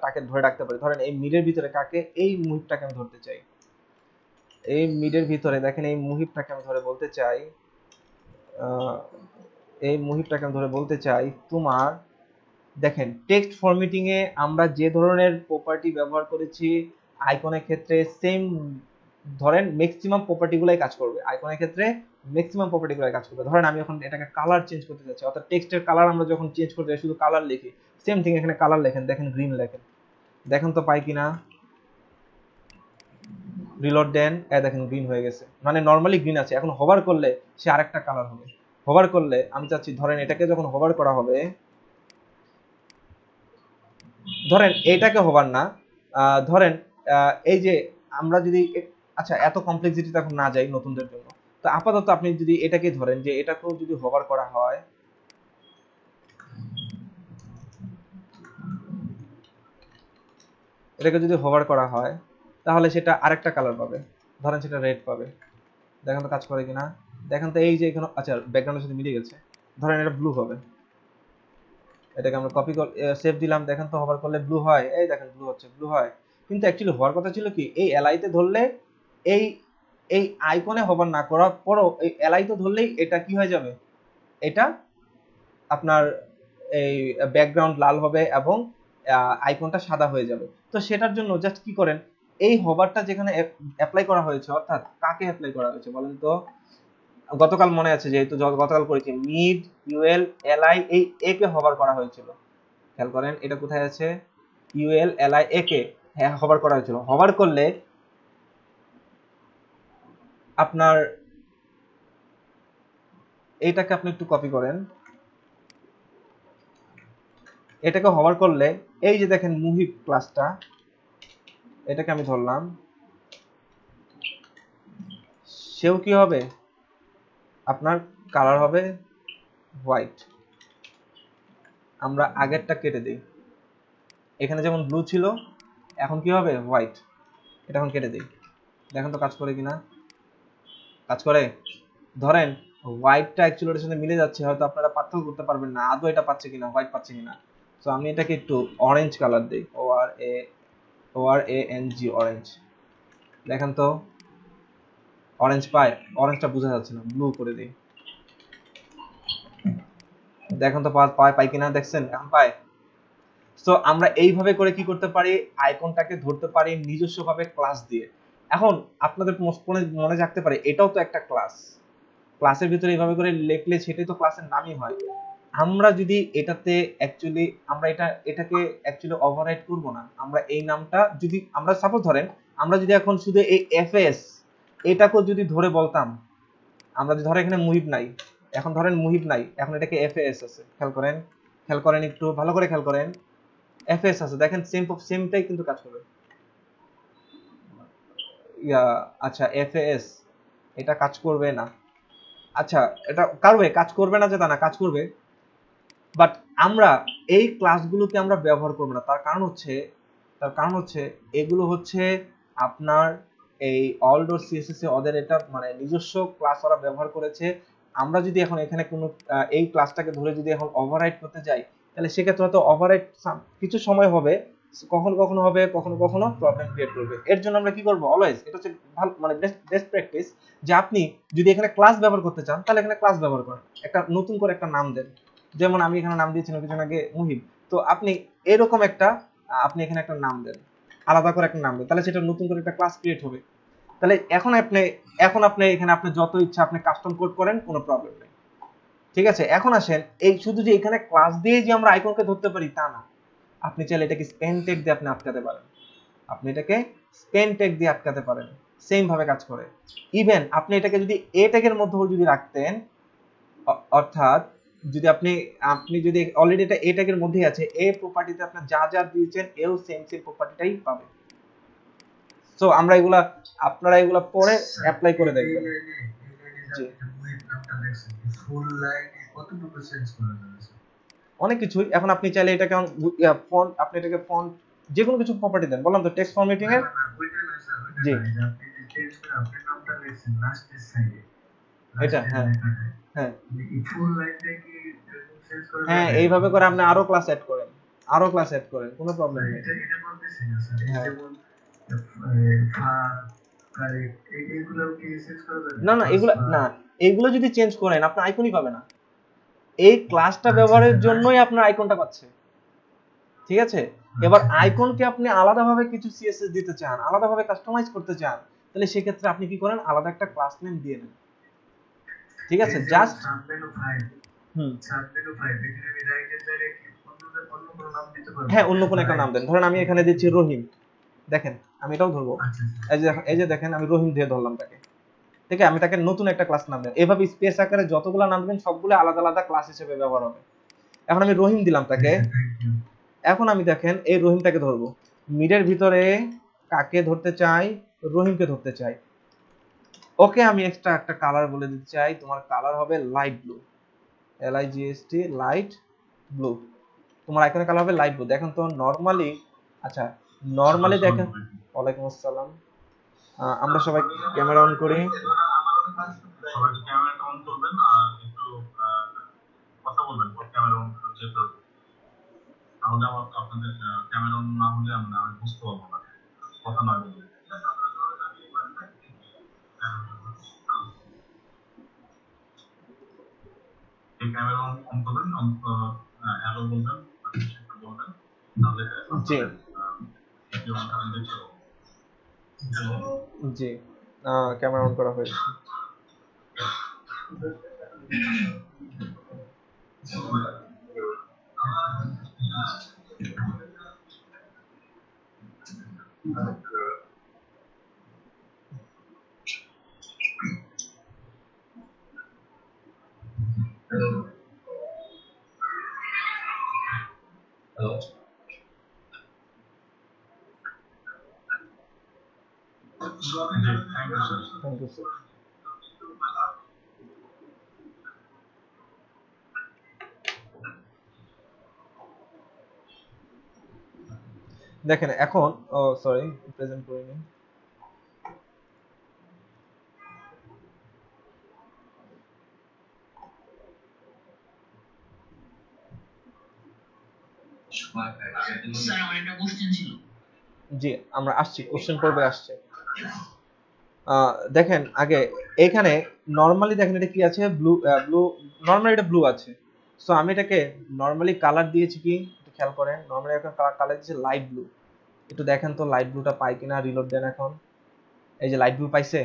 তাকে ধরে রাখতে পারি। ধরেন এই মিডের ভিতরে কাকে, এই মুহিবটাকে আমি ধরতে চাই। এই মিডের ভিতরে দেখেন এই মুহিবটাকে আমি ধরে বলতে চাই তোমার, দেখেন টেক্সট ফরম্যাটিং এ আমরা যে ধরনের প্রপার্টি ব্যবহার করেছি আইকনের ক্ষেত্রে সেম ধরেন ম্যাক্সিমাম প্রপার্টিগুলাই কাজ করবে। ধরেন আমি এখন এটাকে কালার চেঞ্জ করতে চাচ্ছি, অর্থাৎ টেক্সটের কালার আমরা যখন চেঞ্জ করতে চাই শুধু কালার লিখি, সেম থিং এখানে কালার লেখেন, দেখেন গ্রিন লেখেন, দেখেন তো পাই কিনা। রিলোড দেন, দেখেন গ্রিন হয়ে গেছে, মানে নরমালি গ্রিন আছে। এখন হোভার করলে সে আরেকটা কালার হবে। হোভার করলে আমি চাচ্ছি ধরেন এটাকে যখন হোভার করা হবে, ধরেন এইটাকে হোভার না, ধরেন এই যে আমরা যদি, আচ্ছা এত কমপ্লেক্সিটি এখন না যাই নতুনদের জন্য, তো আপাতত আপনি যদি এটাকে ধরেন যে এটাকেও যদি হোভার করা হয়, তাহলে সেটা আরেকটা কালার পাবে, ধরেন সেটা রেড পাবে। দেখেন তো কাজ করে কিনা। দেখেন তো এই যে এখানে, আচ্ছা ব্যাকগ্রাউন্ডের সাথে মিলে গেছে, ধরেন এটা ব্লু হবে, এটাকে আমরা কপি সেভ দিলাম, দেখেন তো হোভার করলে ব্লু হয়, এই দেখেন ব্লু হচ্ছে, ব্লু হয়। কিন্তু অ্যাকচুয়ালি হওয়ার কথা ছিল কি, এই এলআইতে ধরলে এই এই আইকনে হোভার না করার পরও এই এলআইতে ধরলেই এটা কি হয়ে যাবে, এটা আপনার এই ব্যাকগ্রাউন্ড লাল হবে এবং আইকনটা সাদা হয়ে যাবে। তো সেটার জন্য জাস্ট কি করেন, এই হোভারটা যেখানে অ্যাপ্লাই করা হয়েছে, অর্থাৎ কাকে অ্যাপ্লাই করা হয়েছে বলেন তো, গতকাল মনে আছে যেহেতু গতকাল করেছি, মিড ইউএল এলআই এই এ কে হোভার করা হয়েছিল, খেয়াল করেন এটা কোথায় আছে, ইউএল এলআই এ কে হ্যাঁ হোভার করা হয়েছিল। হোভার করলে আপনার এইটাকে আপনি একটু কপি করেন, এটাকে হোভার করলে এই যে দেখেন মুহিব ক্লাসটা, এটাকে আমি ধরলাম, সেও কি হবে, আপনার কালার হবে হোয়াইট। আমরা আগেরটা কেটে দিই, এখানে যেমন ব্লু ছিল এখন কি হবে হোয়াইট, এটা এখন কেটে দিই, দেখেন তো কাজ করে কিনা, কাজ করে। ধরেন হোয়াইটটা অ্যাকচুয়ালি এর সাথে মিলে যাচ্ছে, হয়তো আপনারা পার্থক্য করতে পারবেন না আদৌ এটা পাচ্ছে কিনা, হোয়াইট পাচ্ছে কিনা। তো আমি এটাকে একটু অরেঞ্জ কালার দিই, ORANG অরেঞ্জ, দেখেন তো অরেঞ্জ পায়, অরেঞ্জটা বোঝা যাচ্ছে না, ব্লু করে দিই, দেখেন তো পাই কিনা, দেখছেন এখন পায়। তো আমরা এইভাবে করে কি করতে পারি, আইকনটাকে ধরতে পারি নিজস্বভাবে ক্লাস দিয়ে। এখন আপনাদের মনে রাখতে পারে এটাও তো একটা ক্লাস, ক্লাসের ভিতরে এইভাবে করে লিখলে সেটাই তো ক্লাসের নামই হয়। আমরা যদি এটাতে অ্যাকচুয়ালি আমরা এটাকে অ্যাকচুয়ালি ওভাররাইট করব না, আমরা এই নামটা যদি আমরা সাপোজ ধরেন আমরা যদি এখন শুধু এই এফএস এটাকেও যদি ধরে বলতাম, আমরা যদি ধরে এখানে মুহিব নাই, এখন ধরেন মুহিব নাই, এখন এটাকে এফএস আছে, খেয়াল করেন একটু ভালো করে খেয়াল করেন, এফএস আছে, দেখেন সেমটাই কিন্তু কাজ করবে। আচ্ছা এফএস এটা কাজ করবে না, আচ্ছা এটা কাজ করবে না যে তা না, কাজ করবে, বাট আমরা এই ক্লাসগুলোকে আমরা ব্যবহার করব না। তার কারণ হচ্ছে এগুলো হচ্ছে আপনার এই অলডোর সিএসএস এ ওদের এটা মানে নিজস্ব ক্লাস ওরা ব্যবহার করেছে। আমরা যদি এখন এখানে কোনো এই ক্লাসটাকে ধরে যদি এখন ওভাররাইট করতে যাই, তাহলে সেক্ষেত্রে হয়তো ওভাররাইট কিছু সময় হবে, কখনো হবে, কখনো প্রবলেম ক্রিয়েট করবে। এর জন্য আমরা কি করব, অলওয়েজ এটা হচ্ছে ভালো মানে বেস্ট প্র্যাকটিস, যে আপনি যদি এখানে ক্লাস ব্যবহার করতে চান তাহলে এখানে ক্লাস ব্যবহার করেন, একটা নতুন করে একটা নাম দেন, যেমন আমি এখানে নাম দিয়েছিলাম কিছুক্ষণ আগে মুহিব, তো আপনি এরকম একটা আপনি এখানে একটা নাম দেন, আলাদা করে একটা নাম দেন, তাহলে সেটা নতুন করে একটা ক্লাস ক্রিয়েট হবে। তাহলে এখন আপনি এখানে আপনি যত ইচ্ছা আপনি কাস্টম কোড করেন, কোনো প্রবলেম নেই, ঠিক আছে। এখন আসেন এই শুধু যে এখানে ক্লাস দিয়ে যে আমরা আইকনকে ধরতে পারি তা না, আপনি চাইলে এটাকে স্পেন ট্যাগ দিয়ে আপনি আটকাতে পারেন, সেম ভাবে কাজ করে। ইভেন আপনি এটাকে যদি এ ট্যাগের মধ্যে যদি রাখতেন, অর্থাৎ যদি আপনি যদি অলরেডি এটা এ ট্যাগের মধ্যেই আছে, এ প্রপার্টিতে আপনি যা দিয়েছেন এও সেম প্রপার্টিটাই পাবে। সো আমরা আপনারা এগুলা পরে অ্যাপ্লাই করে দেখবেন। জি অনেক কিছুই, এখন আপনি চাইলে এটাকে ফন্ট, আপনি এটাকে ফন্ট যে কোনো কিছু প্রপার্টি দেন, বললাম তো টেক্সট ফরম্যাটিং এর। জি এটা হ্যাঁ এইভাবে করে আপনি আরো ক্লাস অ্যাড করেন, কোনো প্রবলেম নেই। না এগুলো যদি চেঞ্জ করেন আপনার আইকনই পাবে না, এই ক্লাসটা ব্যবহারের জন্যই আপনার আইকনটা পাচ্ছে, ঠিক আছে। এবার আইকনকে আপনি আলাদাভাবে কিছু সিএসএস দিতে চান, আলাদাভাবে কাস্টমাইজ করতে চান, তাহলে সেক্ষেত্রে আপনি কি করেন, আলাদা একটা ক্লাস নেম দিয়ে নেন, ঠিক আছে। জাস্ট হ্যাঁ অন্য কোনো একটা নাম দেন, ধরেন আমি এখানে দিচ্ছি রহিম, দেখেন আমি এটাও ধরবো, এই যে দেখেন আমি রহিম দিয়ে ধরলাম তাকে, ঠিক আছে। আমি তাকে নতুন একটা ক্লাস নাম দেন, এভাবে স্পেস আকারে যতগুলো নাম দেবেন সবগুলো আলাদা আলাদা ক্লাস হিসেবে ব্যবহার হবে। এখন আমি রহিম দিলাম তাকে, এখন আমি দেখেন এই রহিমটাকে ধরবো, মিডের ভিতরে কাকে ধরতে চাই, রহিমকে ধরতে চাই, ওকে আমি এক্সট্রা একটা কালার বলে দিতে চাই, তোমার কালার হবে light blue, LIGST light blue, তোমার আইকনের কালার হবে লাইট ব্লু। দেখেন তো নরমালি, আচ্ছা নরমালি দেখেন, ওয়ালাইকুম আসসালাম, আমরা সবাই ক্যামেরা অন করি। সবাই একটু ক্যামেরাটা অন করবেন আর একটু কথা বলবেন ক্যামেরা অন যেহেতু, তাহলে আমার আপনাদের ক্যামেরা অন না হলে আমি বুঝতে পারবো না কথা না বললে। এই ক্যামেরা অন করবেন, হ্যালো বলবেন, একটু বলবেন, তাহলে জি ভিডিও আমি দেখতে পাবো। জি ক্যামেরা অন করা হয়েছে। Thank you sir. দেখেন এখন সরি প্রেজেন্ট করিনি। স্যার আমার একটা কোশ্চেন ছিল। জি আমরা আসছি, কোশ্চেন পর্বে আসছে। দেখেন আগে এখানে নরমালি দেখেন এটা কি আছে, ব্লু নরমালি এটা ব্লু আছে। সো আমি এটাকে নরমালি কালার দিয়েছি কি একটু খেয়াল করেন, নরমালি এখন কালার দিয়েছি লাইট ব্লু। একটু দেখেন তো লাইট ব্লুটা পাই কিনা, রিলোড দেন। এখন এই যে লাইট ব্লু পাইছে।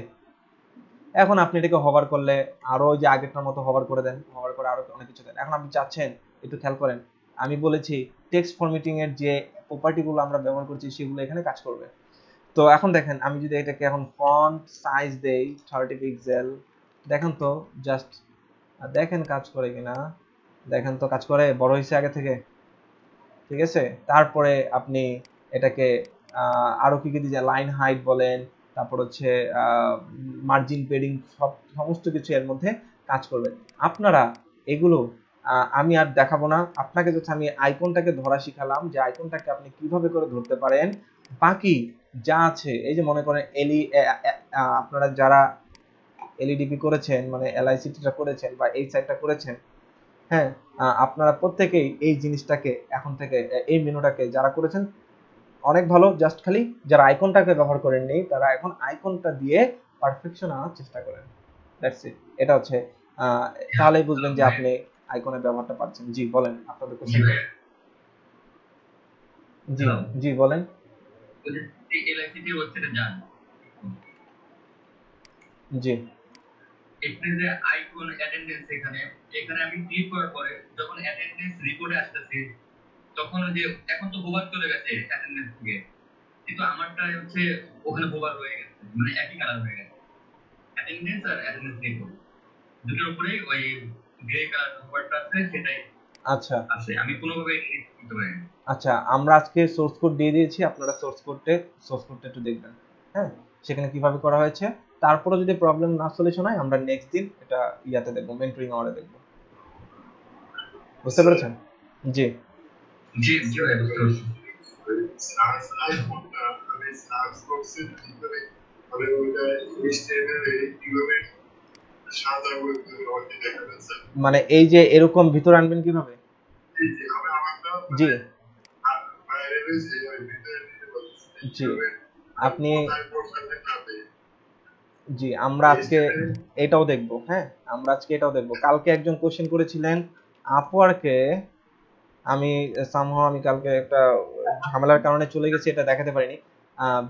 এখন আপনি এটাকে হভার করলে আরো ওই যে আগেরটার মতো হভার করে দেন, হভার করে আরো অনেক কিছু দেন। এখন আপনি চাচ্ছেন একটু খেয়াল করেন, আমি বলেছি টেক্সট ফরম্যাটিং এর যে প্রপার্টিগুলো আমরা ব্যবহার করছি সেগুলো এখানে কাজ করবে। তো এখন দেখেন আমি যদি এটাকে এখন ফন্ট সাইজ দেই 30 পিক্সেল, দেখেন তো জাস্ট দেখেন কাজ করে কিনা, দেখেন তো কাজ করে, বড় হয়েছে আগে থেকে। ঠিক আছে, তারপরে আপনি এটাকে আরো কি কি দিয়ে লাইন হাইট বলেন, তারপর হচ্ছে মার্জিন পেডিং, সমস্ত কিছু এর মধ্যে কাজ করবে। আপনারা এগুলো আমি আর দেখাবো না, আপনাকে যখন আমি আইকনটাকে ধরা শিখালাম যে আইকনটাকে আপনি কিভাবে করে ধরতে পারেন, বাকি যা আছে এই যে মনে করেন আপনারা যারা এলইডিপি করেছেন মানে এলআইসিটিটা করেছেন বা এই সাইটটা করেছেন, হ্যাঁ আপনারা প্রত্যেকেই এই জিনিসটাকে এখন থেকে এই মেনুটাকে যারা করেছেন অনেক ভালো। জাস্ট খালি যারা আইকনটাকে ব্যবহার করেননি তারা এখন আইকনটা দিয়ে পারফেকশন আনার চেষ্টা করেন। That's it. এটা হচ্ছে তাহলেই বুঝবেন যে আপনি আইকনের ব্যবহারটা পাচ্ছেন। জি বলেন আপনাদের কোশ্চেন। জি জি বলেন। এলআইসিটি ওয়েবসাইটে যান, জি এখানে যে আইকন অ্যাটেন্ডেন্স, এখানে আমি ক্লিক করার পরে যখন অ্যাটেন্ডেন্স রিপোর্টে আসতেছে তখন যে এখন তো হোভার চলে গেছে অ্যাটেন্ডেন্স থেকে, কিন্তু আমারটা হচ্ছে ওখানে হোভার রয়ে গেছে, মানে একই কালার হয়ে গেছে। অ্যাটেন্ডেন্স আর অ্যাটেন্ডেন্স রিপোর্ট দুটোর উপরেই ওই গ্রে কালার হোভারটা আছে, সেটাই আচ্ছা আছে। আমি কোনোভাবে এডিট করতে পারি না। আচ্ছা আমরা আজকে সোর্স কোড দিয়ে দিয়েছি, আপনারা সোর্স কোডটা একটু দেখবেন, হ্যাঁ সেখানে কিভাবে করা হয়েছে। তারপরে যদি প্রবলেম না সলিউশন হয় আমরা নেক্সট দিন এটা ইয়াতে দেখবো, মেন্টরিং আওয়ারে দেখবো। বুঝতে পেরেছেন? জি জি জি ভাই, বুঝতে পারছি। সার্চ আইকনটা আমি সার্চ বক্সের ভিতরে আমি ওইটা HTML এ কিভাবে সাজাবো ওইটা দেখা যাচ্ছে। মানে এই যে এরকম ভিতরে আনবেন কিভাবে? এই যে আমি আমারটা জি বাইরে রয়েছে ওই ভিতরে নিতে বলছি। জি আপনি প্রোফাইলে যাবে। জি আমরা আজকে এটাও দেখব, হ্যাঁ আমরা আজকে এটাও দেখব। কালকে একজন কোশ্চেন করেছিলেন আপওয়ার্কে, আমি আমি কালকে একটা ঝামেলার কারণে চলে গেছি, এটা দেখাতে পারিনি,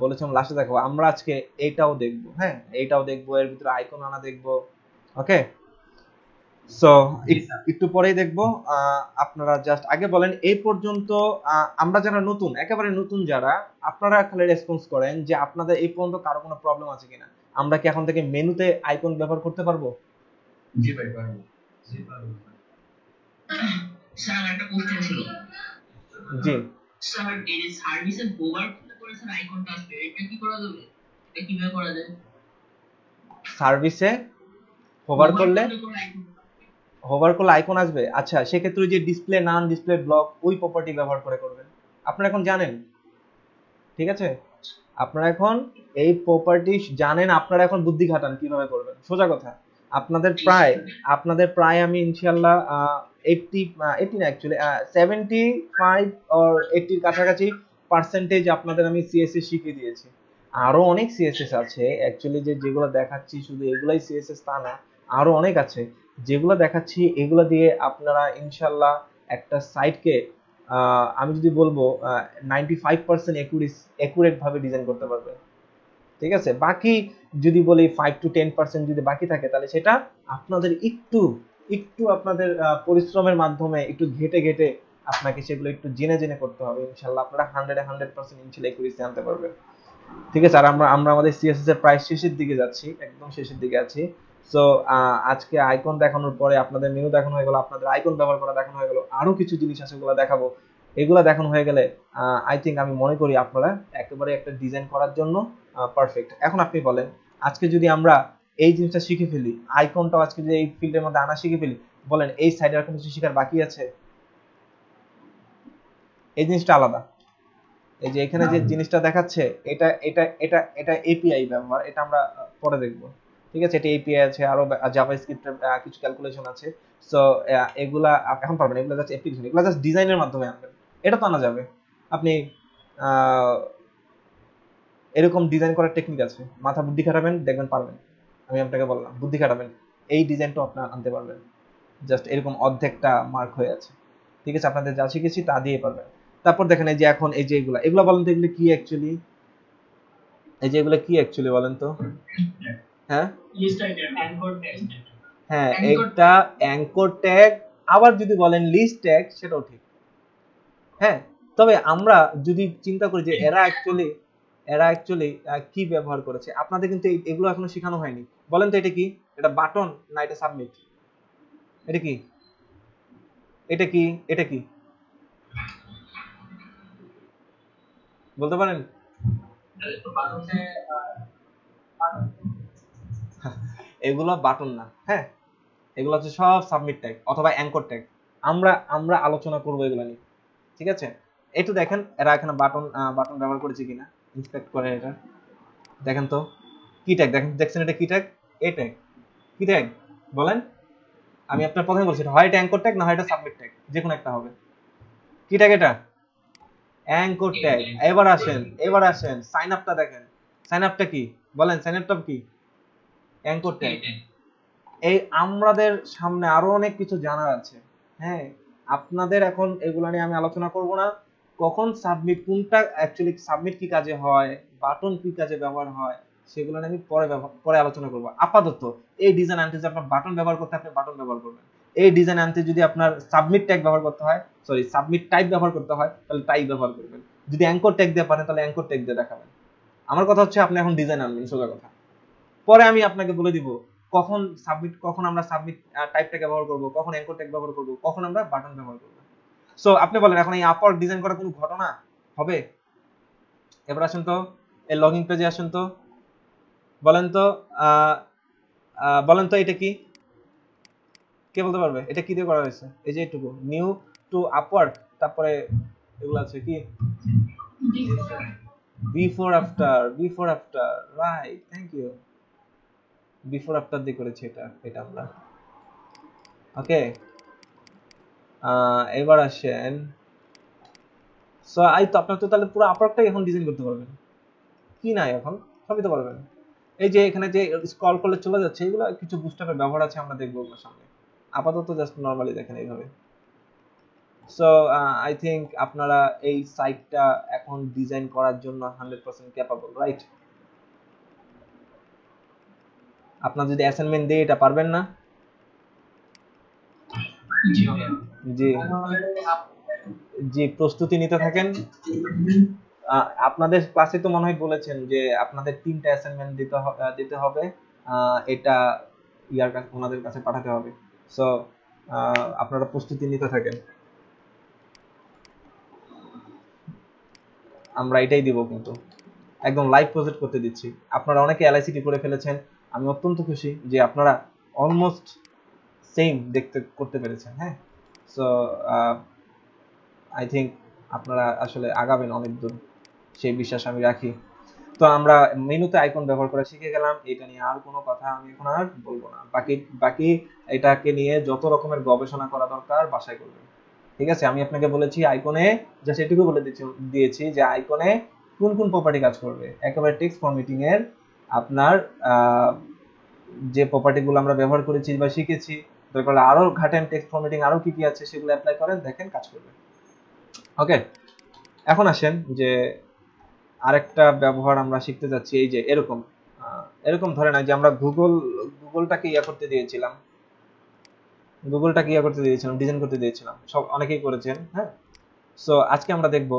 বলেছিলাম লাস্টে দেখাবো। আমরা আজকে এইটাও দেখবো, হ্যাঁ এইটাও দেখবো, এর ভিতরে আইকন আনা দেখবো। ওকে সো একটু পরেই দেখবো। আপনারা জাস্ট আগে বলেন এই পর্যন্ত আমরা যারা নতুন, একেবারে নতুন যারা, আপনারা খালি রেসপন্স করেন যে আপনাদের এই পর্যন্ত কারো কোনো প্রবলেম আছে কিনা। আমরা কি এখন থেকে মেনুতে আইকন ব্যবহার করতে পারবো? জি ভাই পারবো। জি পারবো। স্যার একটা কোশ্চেন ছিল। জি স্যার এই যে সার্ভিসে হোভার করে স্যার আইকনটা আসবে, এটা কি করা যাবে? এটা কিভাবে করা যায়? সার্ভিসে হোভার করলে আইকন আসবে। আচ্ছা সেক্ষেত্রে যে ডিসপ্লে নান, ডিসপ্লে ব্লক, ওই প্রপার্টি ব্যবহার করে করবেন। আপনারা এখন জানেন, ঠিক আছে আপনারা এখন এই প্রপার্টি জানেন, আপনারা এখন বুদ্ধি খাটান কিভাবে করবেন। সোজা কথা, আপনাদের প্রায় আমি ইনশাল্লাহ 80 না অ্যাকচুয়ালি 75 অর 80 কাছাকাছি পার্সেন্টেজ আপনাদের আমি সিএসএস শিখিয়ে দিয়েছি। আরো অনেক সিএসএস আছে অ্যাকচুয়ালি, যেগুলো দেখাচ্ছি শুধু এগুলাই সিএসএস তা না, আরো অনেক আছে যেগুলো দেখাচ্ছি। এগুলো দিয়ে আপনারা ইনশাল্লাহ একটা সাইটকে আমি যদি বলবো 95% একুরেট ভাবে ডিজাইন করতে পারবেন। ঠিক আছে, বাকি যদি বলি 5 to 10% যদি বাকি থাকে তাহলে সেটা আপনাদের একটু আপনাদের পরিশ্রমের মাধ্যমে একটু ঘেটে ঘেটে আপনাকে সেগুলো একটু জেনে জেনে করতে হবে। ইনশাল্লাহ আপনারা 100% ইনশাল্লাহ একুরেসি আনতে পারবেন। ঠিক আছে, আর আমরা আমাদের সিএসএস এর প্রায় শেষের দিকে যাচ্ছি, একদম শেষের দিকে আছি। সো আজকে আইকন দেখানোর পরে আপনাদের মেনু দেখানো হয়ে গেল, আপনাদের আইকন ব্যবহার করা দেখানো হয়ে গেল, আরো কিছু জিনিস আছে ওগুলো দেখাবো। এগুলো দেখানো হয়ে গেলে আই থিঙ্ক আমি মনে করি আপনারা একেবারে একটা ডিজাইন করার জন্য পারফেক্ট। এখন আপনি বলেন, আজকে যদি আমরা এই জিনিসটা শিখে ফেলি, আইকনটাও আজকে যদি এই ফিল্ডের মধ্যে আনা শিখে ফেলি, বলেন এই সাইডে আর কোনো কিছু শেখার বাকি আছে? এই জিনিসটা আলাদা। এই যে এখানে যে জিনিসটা দেখাচ্ছে এটা এটা এটা এটা এপিআই ব্যবহার, এটা আমরা পরে দেখব। ঠিক আছে, এটা এপিআই আছে, আরো জাভাস্ক্রিপ্টের কিছু ক্যালকুলেশন আছে। সো এগুলা এখন পারবেন, এগুলা জাস্ট অ্যাপ্লিকেশন, এগুলা জাস্ট ডিজাইনের মাধ্যমে আনবেন। এটা তো আনা যাবে, আপনি এরকম ডিজাইন করার টেকনিক আছে, মাথা বুদ্ধি খাটাবেন, দেখবেন পারবেন। আমি আপনাকে বললাম বুদ্ধি খাটাবেন, এই ডিজাইনটা আপনার আনতে পারবেন। জাস্ট এরকম অর্ধেকটা মার্ক হয়ে আছে। ঠিক আছে, আপনাদের যা শিখেছি তা দিয়ে পারবেন। তারপর দেখেন এই যে এখন এই যে এগুলা বলেন তো, এগুলো কি অ্যাকচুয়ালি? এই যে এগুলো কি অ্যাকচুয়ালি বলেন তো? হ্যাঁ লিস্ট আইটেম অ্যাঙ্কর ট্যাগ। হ্যাঁ, একটা অ্যাঙ্কর ট্যাগ, আবার যদি বলেন লিস্ট ট্যাগ, সেটাও ঠিক। হ্যাঁ, তবে আমরা যদি চিন্তা করি যে এরা অ্যাকচুয়ালি কি ব্যবহার করেছে, আপনাদের কিন্তু এগুলো এখনো শেখানো হয়নি। বলেন তো এটা কি? এটা বাটন না এটা সাবমিট? এটা কি? এটা কি? এটা কি বলতে পারেন? এগুলো বাটন না, হ্যাঁ, এগুলো হচ্ছে সব সাবমিট ট্যাগ অথবা অ্যাঙ্কর ট্যাগ। আমরা আলোচনা করবো এগুলো নিয়ে। ঠিক আছে, একটু দেখেন এরা এখানে বাটন ব্যবহার করেছে কিনা, ইন্সপেক্ট করে এটা দেখেন তো। কি ট্যাগ দেখছেন? এটা কি ট্যাগ? এ ট্যাগ। কি ট্যাগ বলেন? আমি আপনার প্রথমে বলছি, হয় এটা অ্যাঙ্কর ট্যাগ না হয় এটা সাবমিট ট্যাগ, যে কোনো একটা হবে। কি ট্যাগ এটা? Anchor tag. এবার আসেন সাইন আপটা দেখেন। সাইন আপটা কি বলেন? সাইন আপটা কি? Anchor tag. এই আমাদের সামনে আরো অনেক কিছু জানার আছে। হ্যাঁ, আপনাদের এখন এগুলা নিয়ে আমি আলোচনা করব না। কখন সাবমিট, কোনটা অ্যাকচুয়ালি সাবমিট কি কাজে হয়, বাটন কি কাজে ব্যবহার হয়, সেগুলো নিয়ে আমি পরে আলোচনা করব। আপাতত এই ডিজাইন আনতে যদি আপনার বাটন ব্যবহার করতে, আপনি বাটন ব্যবহার করবেন। এই ডিজাইন আনতে যদি আপনার সাবমিট ট্যাগ ব্যবহার করতে হয়, সাবমিট টাইপ ব্যবহার করতে হয়, তাহলে টাইপ ব্যবহার করবেন। যদি অ্যাঙ্কর ট্যাগ দিয়ে পারেন তাহলে অ্যাঙ্কর ট্যাগ দিয়ে দেখাবেন। আমার কথা হচ্ছে আপনি এখন ডিজাইন আনবেন, সোজা কথা। পরে আমি আপনাকে বলে দিব কখন আমরা সাবমিট টাইপ ট্যাগ ব্যবহার করব, কখন অ্যাঙ্কর ট্যাগ ব্যবহার করব, কখন আমরা বাটন ব্যবহার করব। সো আপনি বলেন, এখন এই আপওয়ার্ক ডিজাইন করা কোনো ঘটনা হবে? এবার আসেন তো এই লগইন পেজে আসেন তো, বলেন তো এটা কি? কে বলতে পারবে এটা কি দিয়ে করা হয়েছে? এই যে এইটুকু নিউ টু আপওয়ার্ক, তারপরে এগুলো আছে কি before after, right, thank you. Before after দিয়ে করেছি এটা আমরা। ওকে, এবার আসেন। সো তো আপনার তো তাহলে পুরো আপওয়ার্কটাই এখন ডিজাইন করতে পারবেন, কি নাই এখন সবই তো পারবেন। এই যে এখানে যে স্ক্রল করলে চলে যাচ্ছে, এগুলো কিছু বুস্টআপের ব্যবহার আছে, আমরা দেখবো ওগুলোর সামনে। আপাতত জাস্ট নরমালি দেখেন এইভাবে। সো আই থিঙ্ক আপনারা এই সাইটটা এখন ডিজাইন করার জন্য 100% ক্যাপাবল, রাইট? আপনার যদি অ্যাসাইনমেন্ট দিয়ে এটা পারবেন না? জি, প্রস্তুতি নিতে থাকেন। আপনাদের ক্লাসে তো মনে হয় বলেছেন যে আপনাদের 3টা অ্যাসাইনমেন্ট দিতে হবে, এটা ওনাদের কাছে পাঠাতে হবে। সো আপনারা প্রস্তুতি নিতে থাকেন, আমরা এটাই দিব, কিন্তু একদম লাইভ প্রজেক্ট করতে দিচ্ছি। আপনারা অনেকে এলআইসিটি করে ফেলেছেন, আমি অত্যন্ত খুশি যে আপনারা অলমোস্ট সেম করতে পেরেছেন। হ্যাঁ, সো আই থিঙ্ক আপনারা আসলে আগাবেন অনেক দূর, সেই বিশ্বাস আমি রাখি। তো আমরা মেনুতে আইকন ব্যবহার করা শিখে গেলাম, এটা নিয়ে আর কোনো কথা আমি এখন আর বলবো না। বাকি বাকি এটাকে নিয়ে যত রকমের গবেষণা করা দরকার বাসায় করবেন। ঠিক আছে, আমি আপনাকে বলেছি আইকনে, জাস্ট এটুকু বলে দিয়েছি যে আইকনে কোন কোন প্রপার্টি কাজ করবে। একেবারে টেক্সট ফরম্যাটিং এর আপনার যে প্রপার্টিগুলো আমরা ব্যবহার করেছি বা শিখেছি, দরকার আরো ঘাটেন টেক্সট ফরম্যাটিং আরো কি কি আছে সেগুলো অ্যাপ্লাই করেন, দেখেন কাজ করবে। ওকে, এখন আসেন যে আরেকটা ব্যবহার আমরা শিখতে যাচ্ছি। এই যে এরকম এরকম ধরে না যে আমরা গুগলটাকে করতে দিয়েছিলাম, ডিজাইন করতে দিয়েছিলাম, সব অনেকেই করেছেন। হ্যাঁ, সো আজকে আমরা দেখব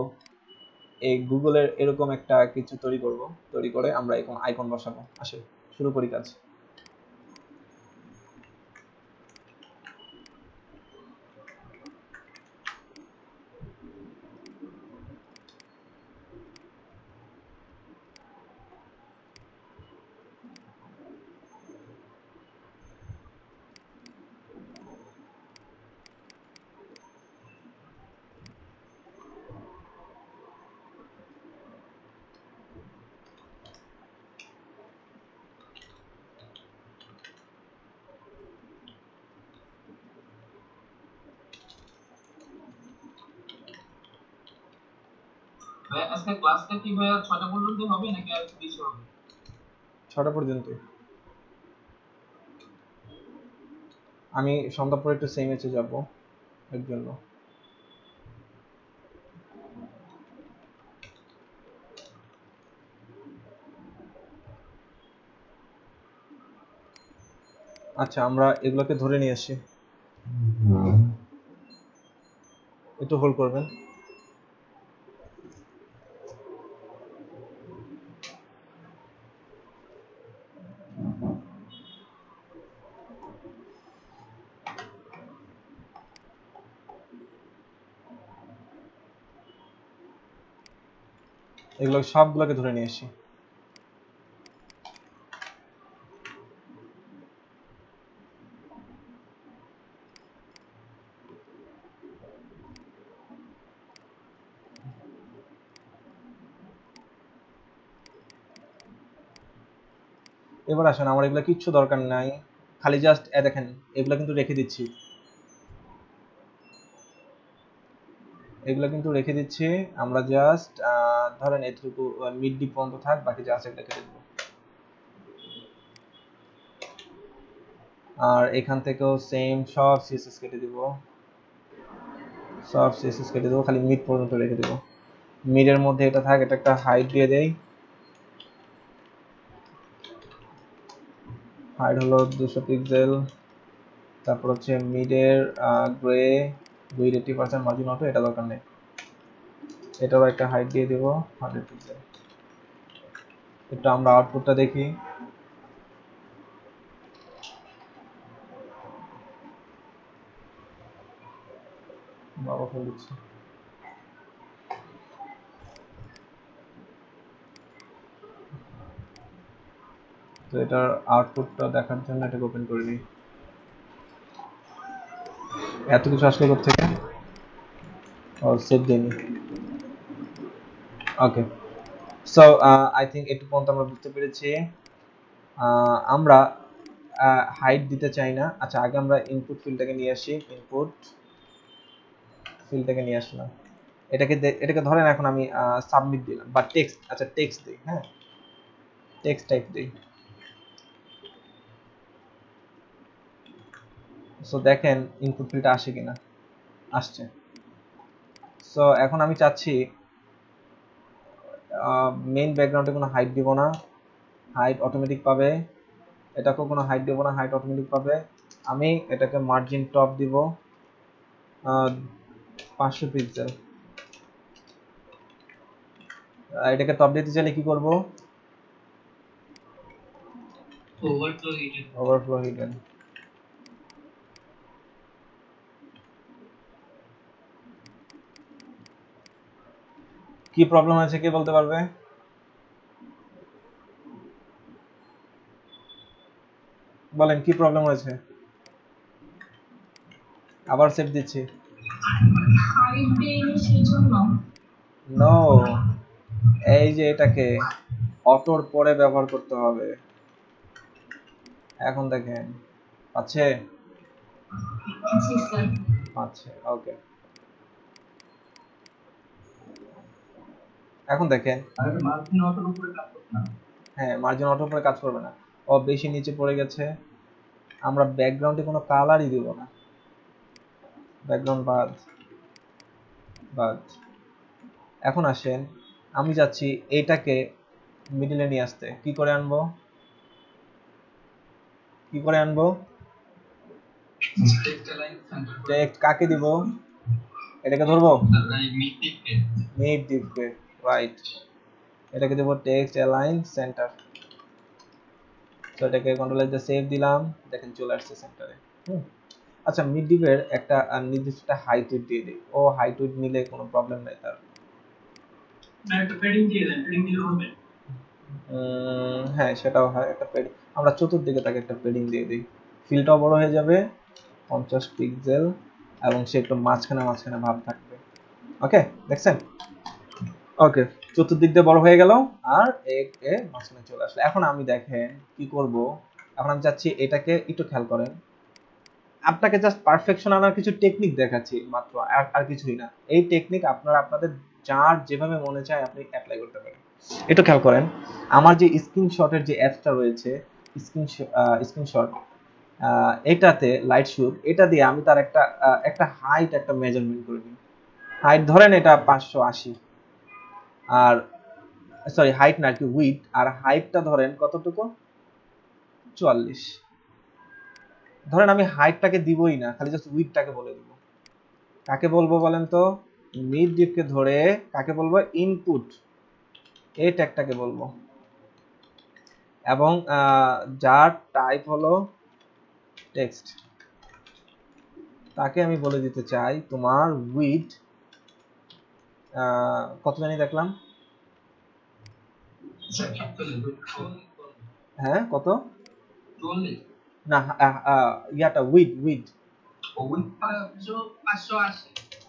এই গুগলের এরকম একটা কিছু তৈরি করে আমরা এখন আইকন বসাবো। আসে শুরু করি কাজ। আজকে ক্লাসটা কি ভাইয়া 6টা পর্যন্ত হবে নাকি আর বেশি হবে? 6টা পর্যন্ত। আমি সন্ধ্যা পরে একটু সিএমএইচে যাব এর জন্য। আচ্ছা, আমরা এগুলোকে ধরে নিয়ে আসি, একটু হোল্ড করবেন। এগুলো সবগুলোকে ধরে নিয়ে আসি। এবার আসেন, আমার এগুলো কিচ্ছু দরকার নাই, খালি জাস্ট দেখেন এগুলো কিন্তু রেখে দিচ্ছি, আমরা জাস্ট ধরেন এতটুকু মিড ডি পর্যন্ত থাক, বাকি যা আছে কেটে দেবো। আর এখান থেকেও সেম সব সিএসএস কেটে দিব, খালি মিড পর্যন্ত রেখে দেবো। মিডের মধ্যে এটা থাক, এটা একটা হাইট দিয়ে দেই, হাইট হলো 200 পিক্সেল। তারপর হচ্ছে মিডের গ্রে 280% মার্জিন অটো, এটা দরকার নেই, এটারও একটা হাইট দিয়ে দেব 100 পিক্সেল। একটু আমরা আউটপুটটা দেখি। বাবা ফোন দিচ্ছে, তো এটার আউটপুটটা দেখার জন্য এটাকে ওপেন করে নিই। এত কিছু আসলো কোথা থেকে? সেভ দিইনি। ওকে, সো আই থিঙ্ক একটু পর্যন্ত আমরা বুঝতে পেরেছি। আমরা হাইট দিতে চাই না। আচ্ছা, আগে আমরা ইনপুট ফিল্ডটাকে নিয়ে আসি, আসলাম। এটাকে ধরেন এখন আমি সাবমিট দিলাম বা টেক্সট, আচ্ছা টেক্সট দিই, হ্যাঁ টেক্সট টাইপ দিই। সো দেখেন ইনপুট ফিল্ডটা আসে কিনা, আসছে। সো এখন আমি চাচ্ছি মেইন ব্যাকগ্রাউন্ডে কোনো হাইট দিব না, হাইট অটোমেটিক পাবে। এটাকেও কোনো হাইট দেব না, হাইট অটোমেটিক পাবে। আমি এটাকে মার্জিন টপ দিব 500 পিক্সেল। এটাকে টপ দিতে চাইলে কি করব? Overflow hidden. কি প্রবলেম আছে কে বলতে পারবে? বলেন কি প্রবলেম হয়েছে? আবার সেভ দিচ্ছি। নো, এই যে এটাকে অটোর পরে ব্যবহার করতে হবে। এখন দেখেন পাচ্ছে পাচ্ছে ওকে। এখন দেখেন আর মার্জিন অটোর উপরে কাজ করতে না। হ্যাঁ মার্জিন অটোর উপরে কাজ করবে না, ও বেশি নিচে পড়ে গেছে। আমরা ব্যাকগ্রাউন্ডে কোনো কালারই দিব না, ব্যাকগ্রাউন্ড বাদ বাদ। এখন আসেন আমি যাচ্ছি এইটাকে মিডলে নিয়ে আসতে, কি করে আনবো কি করে আনবো? টেক্সট কাকে দিব? এটাকে ধরবো মিড ডিপকে, রাইট। এটাকে দেব টেক্সট অ্যালাইন সেন্টার। তো এটাকে কন্ট্রোল এস দিয়ে সেভ দিলাম, দেখেন চলে আসছে সেন্টারে। আচ্ছা মিড ডিপের একটা নির্দিষ্ট হাইট উইডথ দিয়ে দিই, ও হাইট উইডথ নিলে কোনো প্রবলেম নাই তার। একটা পেডিং দিয়ে দেন, পেডিং দিলে হবে। হ্যাঁ সেটাও হয়, একটা পেডিং আমরা চতুর্দিকে তাকে একটা পেডিং দিয়ে দিই, ফিলটাও বড় হয়ে যাবে 50 পিক্সেল এবং সে একটু মাঝখানে মাঝখানে ভাব থাকবে। ওকে দেখছেন? ওকে চতুর্দিক দিয়ে বড় হয়ে গেল আর এ মাঝখানে চলে আসলো। এখন আমি দেখেন কি করব, এখন আমি চাচ্ছি এটাকে একটু খেয়াল করেন, আপনাকে জাস্ট পারফেকশন আনার কিছু টেকনিক দেখাচ্ছি মাত্র, আর কিছুই না। এই টেকনিক আপনারা আপনাদের যার যেভাবে মনে চায় আপনি অ্যাপ্লাই করতে পারেন। একটু খেয়াল করেন আমার যে স্ক্রিনশটের যে অ্যাপসটা রয়েছে স্ক্রিনশট, এটাতে লাইট শুট, এটা দিয়ে আমি তার একটা হাইট একটা মেজারমেন্ট করে নিই। হাইট ধরেন এটা 580, আর সরি হাইট না কি উইডথ, আর হাইটটা ধরেন কতটুকু 44। ধরেন আমি হাইটটাকে দিবই না, খালি জাস্ট উইডথটাকে বলে দিব। কাকে বলবো বলেন তো? মিড ডিপকে ধরে কাকে বলবো? ইনপুট এই ট্যাগটাকে বলবো, এবং যার টাইপ হলো টেক্সট, তাকে আমি বলে দিতে চাই তোমার উইডথ কত জানি দেখলাম, হ্যাঁ কত না ইয়াটা উইডথ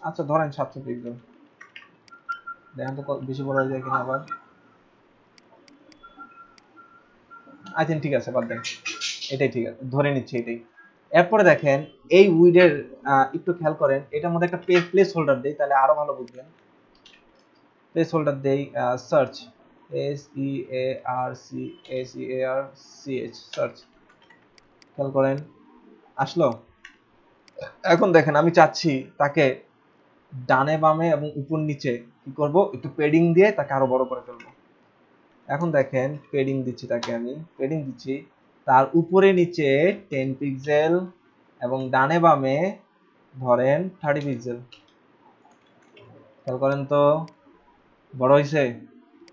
আচ্ছা ধরেন 700 পিক্সেল। দেখেন তো বেশি বড় হয়ে যায় কিনা আবার। আই থিঙ্ক ঠিক আছে, বাদ দেন, এটাই ঠিক আছে, ধরে নিচ্ছি এটাই। এরপরে দেখেন এই উইডের একটু খেয়াল করেন, এটার মধ্যে একটা প্লেস হোল্ডার দেই তাহলে আরো ভালো বুঝবেন। প্লেস হোল্ডার দেই সার্চ, SEARCH সার্চ, খেয়াল করেন আসলো। এখন দেখেন আমি চাচ্ছি তাকে ডানে বামে এবং উপর নিচে কি করব, একটু পেডিং দিয়ে তাকে আরো বড় করে ফেলবো। এখন দেখেন পেডিং দিচ্ছি, তাকে আমি পেডিং দিচ্ছি, তার উপরে নিচে 10 পিক্সেল এবং ডানে বামে ধরেন 30 পিক্সেল। খেয়াল করেন তো বড় হয়েছে,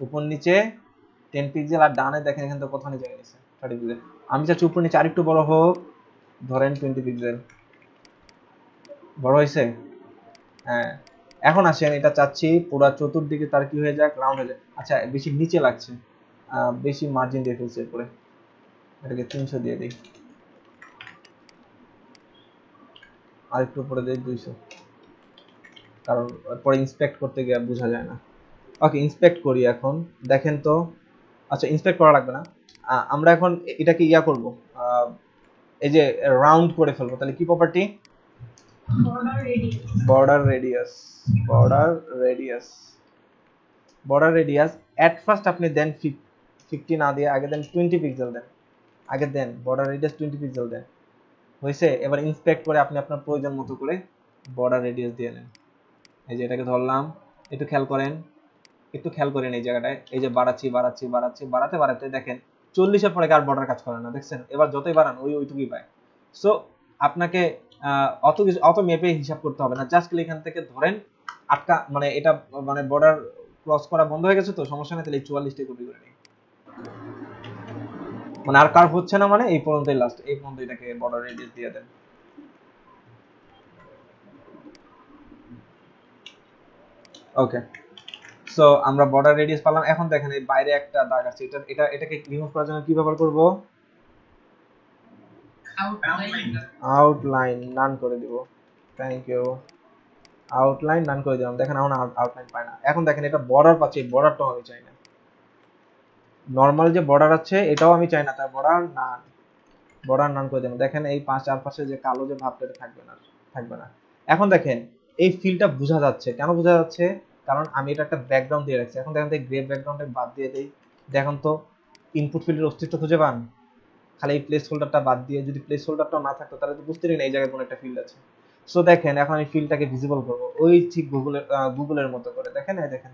উপর নিচে 10 পিক্সেল আর ডানে দেখেন এখান থেকে কোথাও নিচে গেছে 30 পিক্সেল। আমি চাচ্ছি উপর নিচে আরেকটু বড় হোক, ধরেন 20 পিক্সেল। বড় হয়েছে? হ্যাঁ। এখন আসেন এটা চাচ্ছি পুরো চতুর্দিকে তার কি হয়ে যাক, রাউন্ড হয়ে যায়। আচ্ছা বেশি নিচে লাগছে, বেশি মার্জিন দিয়ে ফেলছে, এরপরে এটাকে 300 দিয়ে দিই, আর একটু উপরে দিই 200, কারণ পরে ইন্সপেক্ট করতে গিয়ে বোঝা যায় না। ওকে ইন্সপেক্ট করি এখন, দেখেন তো। আচ্ছা ইন্সপেক্ট করা লাগবে না, আমরা এখন এটাকে ইয়া করব, এই যে রাউন্ড করে ফেলবো। তাহলে কি property? Border radius at first আপনি দেন 50 না দিয়ে আগে দেন 20 পিক্সেল দেন, আগে দেন বর্ডার রেডিয়াস 20 পিক্সেল দেন, হয়েছে? এবার ইন্সপেক্ট করে আপনি আপনার প্রয়োজন মতো করে বর্ডার রেডিয়াস দিয়ে নেন। এই যে এটাকে ধরলাম, একটু খেয়াল করেন এই জায়গাটায়, এই যে বাড়াচ্ছি বাড়াতে দেখেন 40-এর পরে আর বর্ডার কাজ করে না, দেখছেন? এবার যতই বাড়ান ওইটুকুই পায়। সো আপনাকে অত মেপে হিসাব করতে হবে না, জাস্ট এখান থেকে ধরেন আটকা, মানে এটা মানে বর্ডার ক্রস করা বন্ধ হয়ে গেছে তো সমস্যা নেই, তাহলে 44টাই কপি করে নিই, মানে আর কার্ভ হচ্ছে না, মানে এই পর্যন্তই লাস্ট, এই পর্যন্ত এটাকে বর্ডার রেডিয়াস দিয়ে দেন। ওকে সো আমরা বর্ডার রেডিয়াস পেলাম। এখন দেখেন এই বাইরে একটা দাগ আছে, এটাকে রিমুভ করার জন্য কি ব্যবহার করব? আউটলাইন নান করে দিব, থ্যাংক ইউ। আউটলাইন নান করে দিলাম, দেখেন এখন আউটলাইন পায় না। এখন দেখেন এটা বর্ডার পাচ্ছে, এই বর্ডারটাও আমি চাই না। নর্মাল যে বর্ডার আছে এটাও আমি চাই না, তার বর্ডার নান করে দেবেন। দেখেন এই চারপাশে যে কালো যে ভাবটা এটা থাকবে না। এখন দেখেন এই ফিলটা বোঝা যাচ্ছে, কেন বোঝা যাচ্ছে? কারণ আমি এটা একটা ব্যাকগ্রাউন্ড দিয়ে রাখছি। এখন দেখেন তো গ্রে ব্যাকগ্রাউন্ডে বাদ দিয়ে দেই, দেখুন তো ইনপুট ফিল্ডের অস্তিত্ব খুঁজে পান? খালি এই প্লেস হোল্ডারটা বাদ দিয়ে যদি প্লেস হোল্ডারটাও না থাকতো তাহলে তো বুঝতেই না এই জায়গায় কোনো একটা ফিল্ড আছে। সো দেখেন এখন আমি ফিল্ডটাকে ভিজিবল করব ওই ঠিক গুগলের মতো করে। দেখেন এই দেখেন,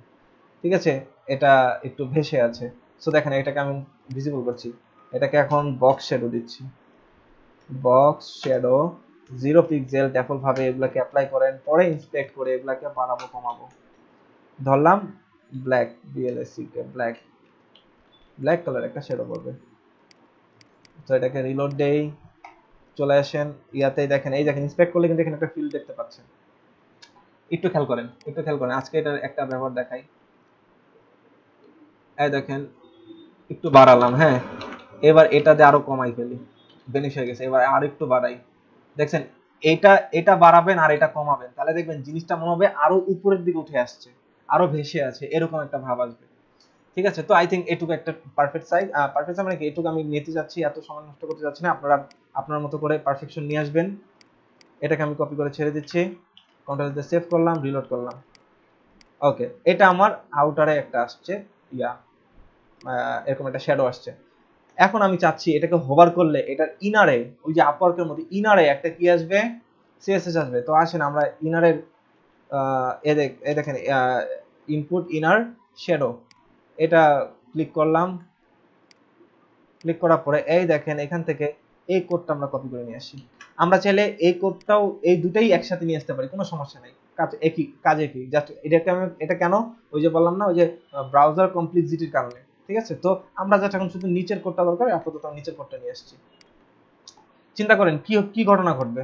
ঠিক আছে, এটা একটু ভেসে আছে। সো দেখেন এটাকে আমি ভিজিবল করছি, এটাকে এখন বক্স শ্যাডো দিচ্ছি। বক্স শ্যাডো 0 পিক্সেল ডেফল্ট ভাবে এগুলাকে অ্যাপ্লাই করেন, পরে ইন্সপেক্ট করে এগুলাকে বাড়াবো কমাবো। ধরলাম ব্ল্যাক, বিএলএসসি কে ব্ল্যাক কালার একটা শ্যাডো করবে। তো এটাকে রিলোড দেই, চলে আসেন ইয়াতেই দেখেন, এই দেখেন ইন্সপেক্ট করলে কিন্তু এখানে একটা ফিল্ড দেখতে পাচ্ছেন। একটু খেয়াল করেন আজকে এটার একটা ব্যবহার দেখাই। এই দেখেন একটু বাড়ালাম, হ্যাঁ, এবার এটা দিয়ে আরো কমাই ফেলি, বেনিশ হয়ে গেছে। এবার আর একটু বাড়াই, দেখছেন এটা বাড়াবেন আর এটা কমাবেন, তাহলে দেখবেন জিনিসটা মনে হবে আরো উপরের দিকে উঠে আসছে, আরো ভেসে আছে, এরকম একটা ভাব আসবে। ঠিক আছে, তো আই থিঙ্ক এটুকু একটা পারফেক্ট সাইজ। মানে কি এটুকু আমি নিতে যাচ্ছি, এত সময় নষ্ট করতে যাচ্ছি না। আপনারা আপনার মতো করে পারফেকশন নিয়ে আসবেন। এটাকে আমি কপি করে ছেড়ে দিচ্ছি, কন্ট্রোল দিয়ে সেভ করলাম, রিলোড করলাম। ওকে, এটা আমার আউটারে একটা আসছে, এরকম একটা শ্যাডো আসছে। এখন আমি চাচ্ছি এটাকে হোভার করলে এটার ইনারে, ওই যে আপওয়ার্কের মধ্যে ইনারে একটা কি আসবে, সিএসএস আসবে। তো আসেন আমরা ইনারের এ দেখেন ইনপুট ইনার শ্যাডো, এটা ক্লিক করলাম। ক্লিক করার পরে এই দেখেন এখান থেকে এই কোডটা আমরা কপি করে নিয়ে আসি। আমরা চাইলে এই কোডটাও এই দুটাই একসাথে নিয়ে আসতে পারি, কোনো সমস্যা নাই, কাজ একই। জাস্ট এটা কেন, ওই যে বললাম না, ওই যে ব্রাউজার কমপ্লেক্সিটির কারণে। ঠিক আছে, তো আমরা জাস্ট এখন শুধু নিচের কোডটা দরকার, আপাতত নিচের কোডটা নিয়ে আসছি। চিন্তা করেন কি ঘটনা ঘটবে।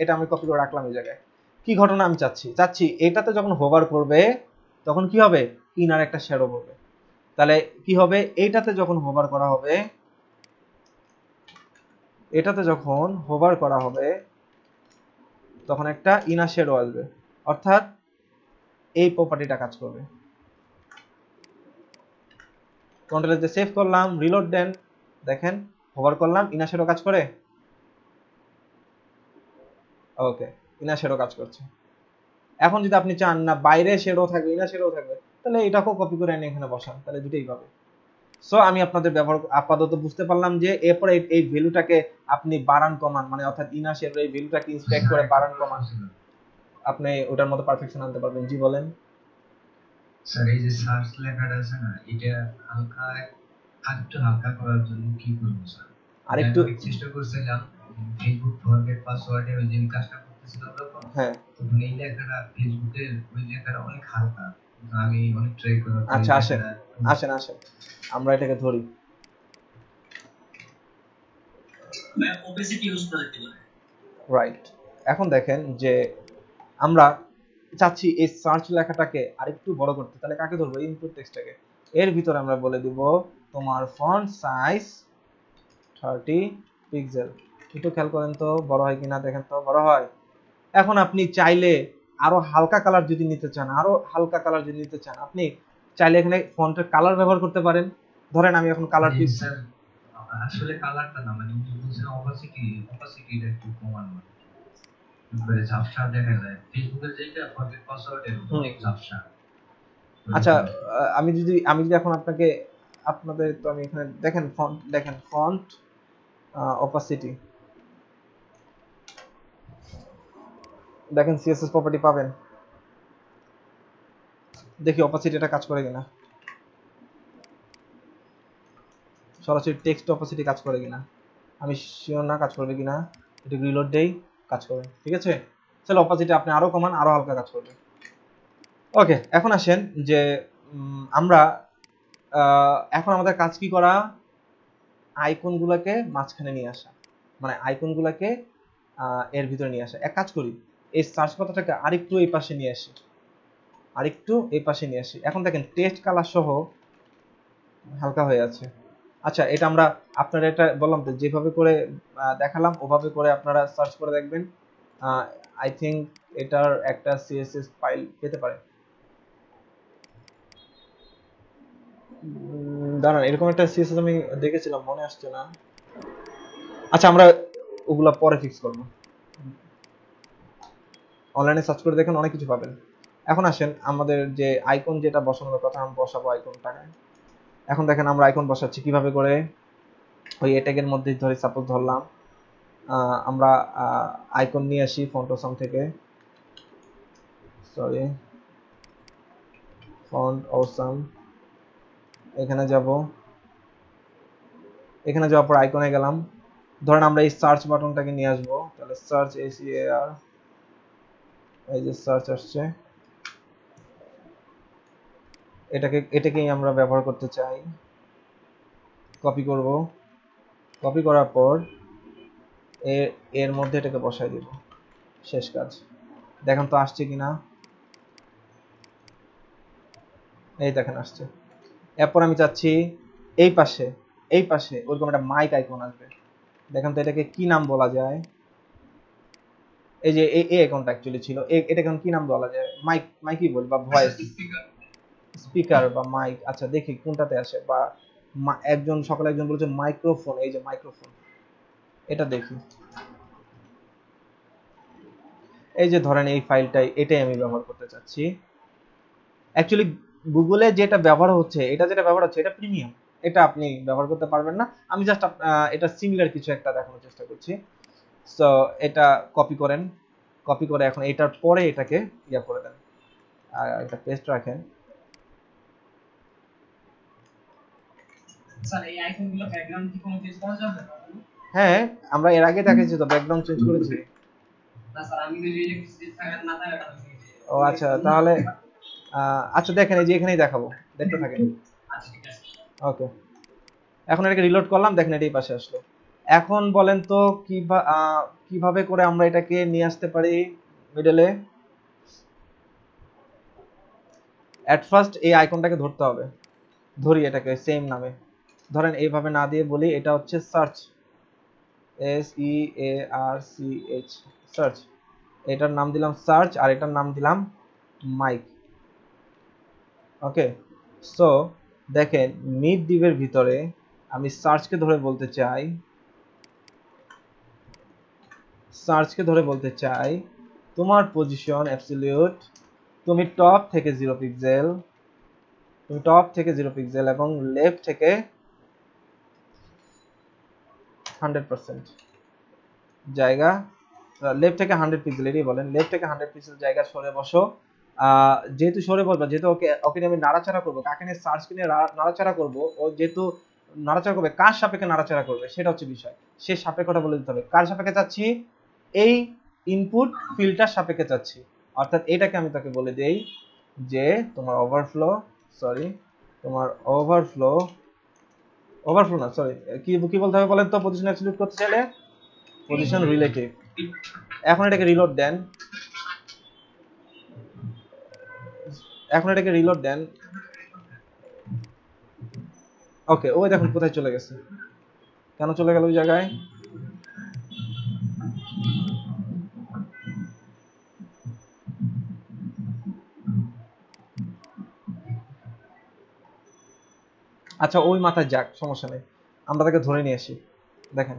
এটা আমি কপি করে রাখলাম এই জায়গায়। কি ঘটনা আমি চাচ্ছি এটাতে যখন হোভার করবে তখন কি হবে, ইনার একটা শ্যাডো করবে। তাহলে কি হবে, এইটাতে যখন হোভার করা হবে, তখন একটা ইনার শ্যাডো আসবে, অর্থাৎ এই প্রপার্টিটা কাজ করবে। কন্ট্রোল দিয়ে সেভ করলাম, রিলোড দেন, দেখেন হোভার করলাম, ইনার শ্যাডো কাজ করে। ওকে, ইনার শ্যাডো কাজ করছে। এখন যদি আপনি চান না বাইরে শ্যাডো থাকবে, ইনার শ্যাডো থাকবে, তাহলে এটাকেও কপি করে এনে এখানে বসান, তাহলে দুটোই পাবে। সো আমি আপনাদের ব্যবহার আপাতত বুঝতে পারলাম যে এরপরে এই ভ্যালুটাকে আপনি বাড়ান কমান, মানে অর্থাৎ ইনার শ্যাডো এই ভ্যালুটাকে ইন্সপেক্ট করে বাড়ান কমান, আপনি ওটার মতো পারফেকশন আনতে পারবেন। জি বলেন স্যার। এই যে সার্চ লেখাটা আছে না, এটা আরেকটু হালকা করার জন্য কি করব স্যার? আরেকটু চেষ্টা করছিলাম ফেসবুক ফরগেট পাসওয়ার্ডে ওই যে কাজটা করতেছিলাম তখন, হ্যাঁ, তখন এই লেখাটা ফেসবুকের ওই লেখাটা অনেক হালকা, আমি অনেক ট্রাই করার পর আচ্ছা আসেন আমরা এটাকে ধরি। ওপেসিটি ইউজ করে দিতে পারে। রাইট, এখন দেখেন যে আমরা চাচ্ছি এই সার্চ লেখাটাকে আরেকটু বড় করতে, তাহলে কাকে ধরবো, ইনপুট টেক্সটটাকে। এর ভিতরে আমরা বলে দিব তোমার ফন্ট সাইজ 30 পিক্সেল। একটু খেয়াল করেন তো বড় হয় কিনা, দেখেন তো বড় হয়। এখন আপনি চাইলে আরো হালকা কালার যদি নিতে চান, আপনি চাইলে এখানে ফন্টের কালার ব্যবহার করতে পারেন। ধরেন আমি এখন কালার স্যার আসলে কালারটা না, মানে বুঝছেন অপাসিটিটা একটু কমানো, মানে ঝাপসা দেখা যায় ফেসবুকের যেটা ফরগেট পাসওয়ার্ডের অনেক ঝাপসা। আচ্ছা, আমি যদি এখন আপনাদের তো আমি এখানে দেখেন ফন্ট অপাসিটি দেখেন, সিএসএস প্রপার্টি পাবেন, দেখি অপাসিটি এটা কাজ করে কিনা, সরাসরি টেক্সট অপাসিটি কাজ করে কিনা, আমি শিওর না কাজ করবে কিনা। এটা রিলোড দেই, কাজ করবে। ঠিক আছে, তাহলে অপাসিটি আপনি আরো কমান, আরো হালকা কাজ করবে। ওকে, এখন আসেন যে আমরা এখন আমাদের কাজ কি করা, আইকনগুলোকে মাঝখানে নিয়ে আসা, মানে আইকনগুলোকে এর ভিতরে নিয়ে আসা। এক কাজ করি, এই সার্চ কথাটাকে আরেকটু এই পাশে নিয়ে আসি, এখন দেখেন টেক্সট কালার সহ হালকা হয়ে আছে। আচ্ছা, এটা আমরা আপনারা এটা বললাম তো যেভাবে করে দেখালাম ওভাবে করে আপনারা সার্চ করে দেখবেন। আই থিঙ্ক এটার একটা সিএসএস ফাইল পেতে পারে। দাঁড়ান, এরকম একটা সিএসএস আমি দেখেছিলাম, মনে আসছে না। আচ্ছা, আমরা ওগুলা পরে ফিক্স করব। অনলাইনে সার্চ করে দেখেন, অনেক কিছু পাবেন। এখন আসেন আমাদের যে আইকন যেটা বসানোর কথা, আমি বসাবো আইকনটাকে। এখন দেখেন আমরা আইকন বসাচ্ছি কিভাবে করে। ওই ট্যাগের মধ্যে ধরে সাপোজ ধরলাম আমরা আইকন নিয়ে আসি ফন্ট অসাম থেকে, সরি ফন্ট অসাম, এখানে যাব, এখানে যাওয়ার পর আইকনে গেলাম। ধরেন আমরা এই সার্চ বাটনটাকে নিয়ে আসবো, তাহলে সার্চ SEAR, এই যে সার্চ আসছে, এটাকেই আমরা ব্যবহার করতে চাই। কপি করব, কপি করার পর এর মধ্যে এটাকে বসাই দিব, শেষ কাজ। দেখেন তো আসছে কিনা, এই দেখেন আসছে। এরপর আমি চাচ্ছি এই পাশে ওরকম একটা মাইক আইকন আসবে। দেখেন তো এটাকে কি নাম বলা যায়। এই যে এই আইকনটা অ্যাকচুয়ালি ছিল, এটা এখন কি নাম বলা যায়, মাইকই বল বা ভয়েস স্পিকার বা মাইক। আচ্ছা দেখি কোনটাতে আসে, বা একজন বলেছে মাইক্রোফোন, এই যে মাইক্রোফোন, এটা দেখি। এই যে ধরেন এই ফাইলটাই, এটাই আমি ব্যবহার করতে চাচ্ছি। অ্যাকচুয়ালি গুগলে যেটা ব্যবহার হচ্ছে, এটা প্রিমিয়াম, এটা আপনি ব্যবহার করতে পারবেন না। আমি জাস্ট এটা সিমিলার কিছু একটা দেখানোর চেষ্টা করছি। সো এটা কপি করেন, কপি করে এখন এটার পরে এটাকে ইয়া করে দেন, আর একটা পেস্ট রাখেন। স্যার এই আইকনগুলো ব্যাকগ্রাউন্ড কি কোনো চেঞ্জ করা যাবে না? হ্যাঁ, আমরা এর আগে দেখেছি তো, ব্যাকগ্রাউন্ড চেঞ্জ করেছি। না স্যার, আমি যদি ইলেকট্রিসিটি থাকা না থাকাটা ও আচ্ছা, তাহলে আচ্ছা দেখেন, এই যে এখানেই দেখাবো, দেখতে থাকেন। আচ্ছা ঠিক আছে। ওকে, এখন এটাকে রিলোড করলাম, দেখেন এটাই পাশে আসলো। এখন বলেন তো কিভাবে করে আমরা এটাকে নিয়ে আসতে পারি মিডলে। এট ফার্স্ট এই আইকনটাকে ধরতে হবে, ধরি এটাকে সেম নামে, ধরেন এইভাবে না দিয়ে বলি এটা হচ্ছে সার্চ, SEARCH, সার্চ। এটার নাম দিলাম সার্চ, আর এটার নাম দিলাম মাইক। ওকে, সো দেখেন মিড ডিভের ভিতরে আমি সার্চকে ধরে বলতে চাই, তোমার পজিশন অ্যাবসলিউট, তুমি টপ থেকে 0 পিক্সেল, এবং লেফট থেকে 100% জায়গা, লেফট থেকে 100 পিক্সেল, এটাই বলেন, লেফট থেকে 100 পিক্সেল জায়গা সরে বসো। যেহেতু সরে বসবা, যেহেতু ওকে আমি নাড়াচাড়া করবো, কাকে নিয়ে সার্চকে নিয়ে নাড়াচাড়া করবো, ও যেহেতু নাড়াচাড়া করবে, কার সাপেক্ষে নাড়াচাড়া করবে সেটা হচ্ছে বিষয়। সে সাপেক্ষটা বলে দিতে হবে, কার সাপেক্ষে চাচ্ছি, এই ইনপুট ফিল্ডটার সাপেক্ষে চাচ্ছি। অর্থাৎ এটাকে আমি তাকে বলে দেই যে তোমার ওভারফ্লো না, সরি কি বলতে হবে বলেন তো, পজিশন অ্যাবসলিউট করতে চাইলে পজিশন রিলেটিভ। এখন এটাকে রিলোড দেন, ওকে, ওই দেখুন কোথায় চলে গেছে, কেন চলে গেল ওই জায়গায়। আচ্ছা ওই মাথায় যাক, সমস্যা নেই, আমরা তাকে ধরে নিয়ে আসি। দেখেন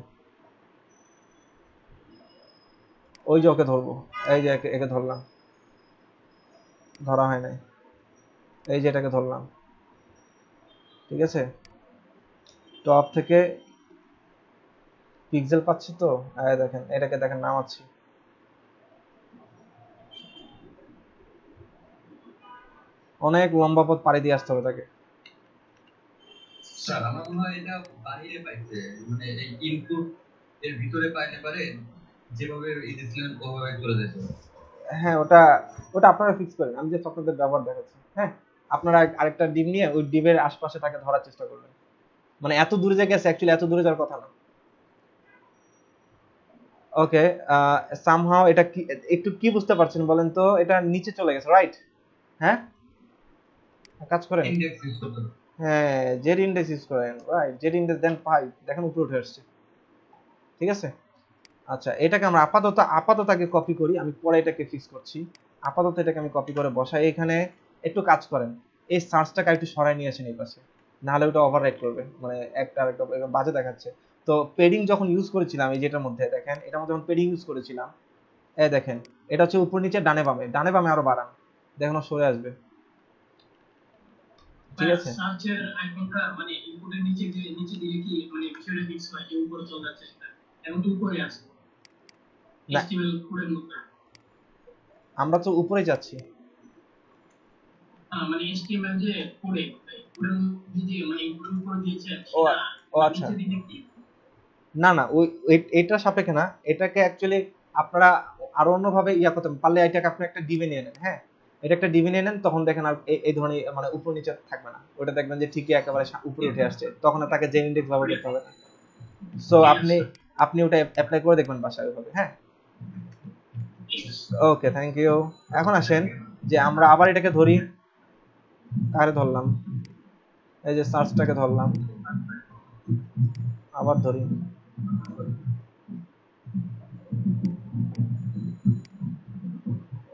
ওই যে ওকে ধরবো, এই যে একে ধরলাম, ধরা হয় নাই, এই যে এটাকে ধরলাম, ঠিক আছে, টপ থেকে পিক্সেল পাচ্ছি তো, দেখেন এটাকে দেখেন নামাচ্ছি, অনেক লম্বা পথ পাড়ি দিয়ে আসতে হবে তাকে। স্যার আমার মনে হয় এটা বাইরে পাইছে, মানে এই ইনপুট এর ভিতরে পাইতে পারে, যেভাবে দিয়েছিলেন ওভাবে চলে যেত। হ্যাঁ, ওটা আপনারা ফিক্স করেন, আমি যে আপনাদের ব্যবহার দেখাচ্ছি। হ্যাঁ, আপনারা আরেকটা ডিম নিয়ে ওই ডিমের আশপাশে তাকে ধরার চেষ্টা করবেন, মানে এত দূরে যে গেছে, অ্যাকচুয়ালি এত দূরে যাওয়ার কথা না। ওকে, সামহাও এটা কি একটু কি বুঝতে পারছেন বলেন তো, এটা নিচে চলে গেছে, রাইট? হ্যাঁ, কাজ করেন, ইনডেক্স ইউজ করতে। হ্যাঁ জেড ইন্ডেক্স ইউজ করেন, রাইট, জেড ইন্ডেক্স দেন 5, দেখেন উপরে উঠে আসছে, ঠিক আছে। আচ্ছা এটাকে আমরা আপাতত আগে কপি করি, আমি পরে এটাকে ফিক্স করছি। আপাতত এটাকে আমি কপি করে বসাই এখানে। একটু কাজ করেন, এই সার্চটাকে একটু সরাই নিয়ে আসেন এই পাশে, না হলে ওটা ওভাররাইট করবে, মানে একটা আরেকটা বাজে দেখাচ্ছে। তো পেডিং যখন ইউজ করেছিলাম এই যেটার মধ্যে দেখেন, এটার মধ্যে যখন পেডিং ইউজ করেছিলাম, এই দেখেন এটা হচ্ছে উপর নিচে ডানে বামে আরো বাড়ান, দেখেন সরে আসবে, ঠিক আছে। সার্চের আইকনটা মানে ইনপুটের নিচে দিলে কি মানে বিষয়টা ফিক্স হয় যে উপরে চলে যাচ্ছে সেটা, এখন তো উপরে আছে না। HTML কোডের মধ্যে আমরা তো উপরে যাচ্ছি, মানে HTML যে কোডের মধ্যে যে মানে ইনপুটের উপরে দিয়েছে ও সেটা ও আচ্ছা, নিচে দিলে কি না না এটা সাপেক্ষে না, এটাকে অ্যাকচুয়ালি আপনারা আরো অন্যভাবে ইয়া করতে পারলে এটাকে আপনি একটা ডিভে নিয়ে নেন। হ্যাঁ, এটা একটা ডিভে নিয়ে নেন, তখন দেখেন আর এই ধরনের মানে উপর নিচে থাকবে না, ওটা দেখবেন যে ঠিকই একেবারে উপরে উঠে আসছে, তখন আর তাকে জেন ইন্ডেক্স ব্যবহার করতে হবে না। সো আপনি ওটা অ্যাপ্লাই করে দেখবেন বাসায় ওইভাবে। হ্যাঁ, ওকে, থ্যাংক ইউ। এখন আসেন যে আমরা আবার এটাকে ধরি, কারে ধরলাম, এই যে সার্চটাকে ধরলাম, আবার ধরি,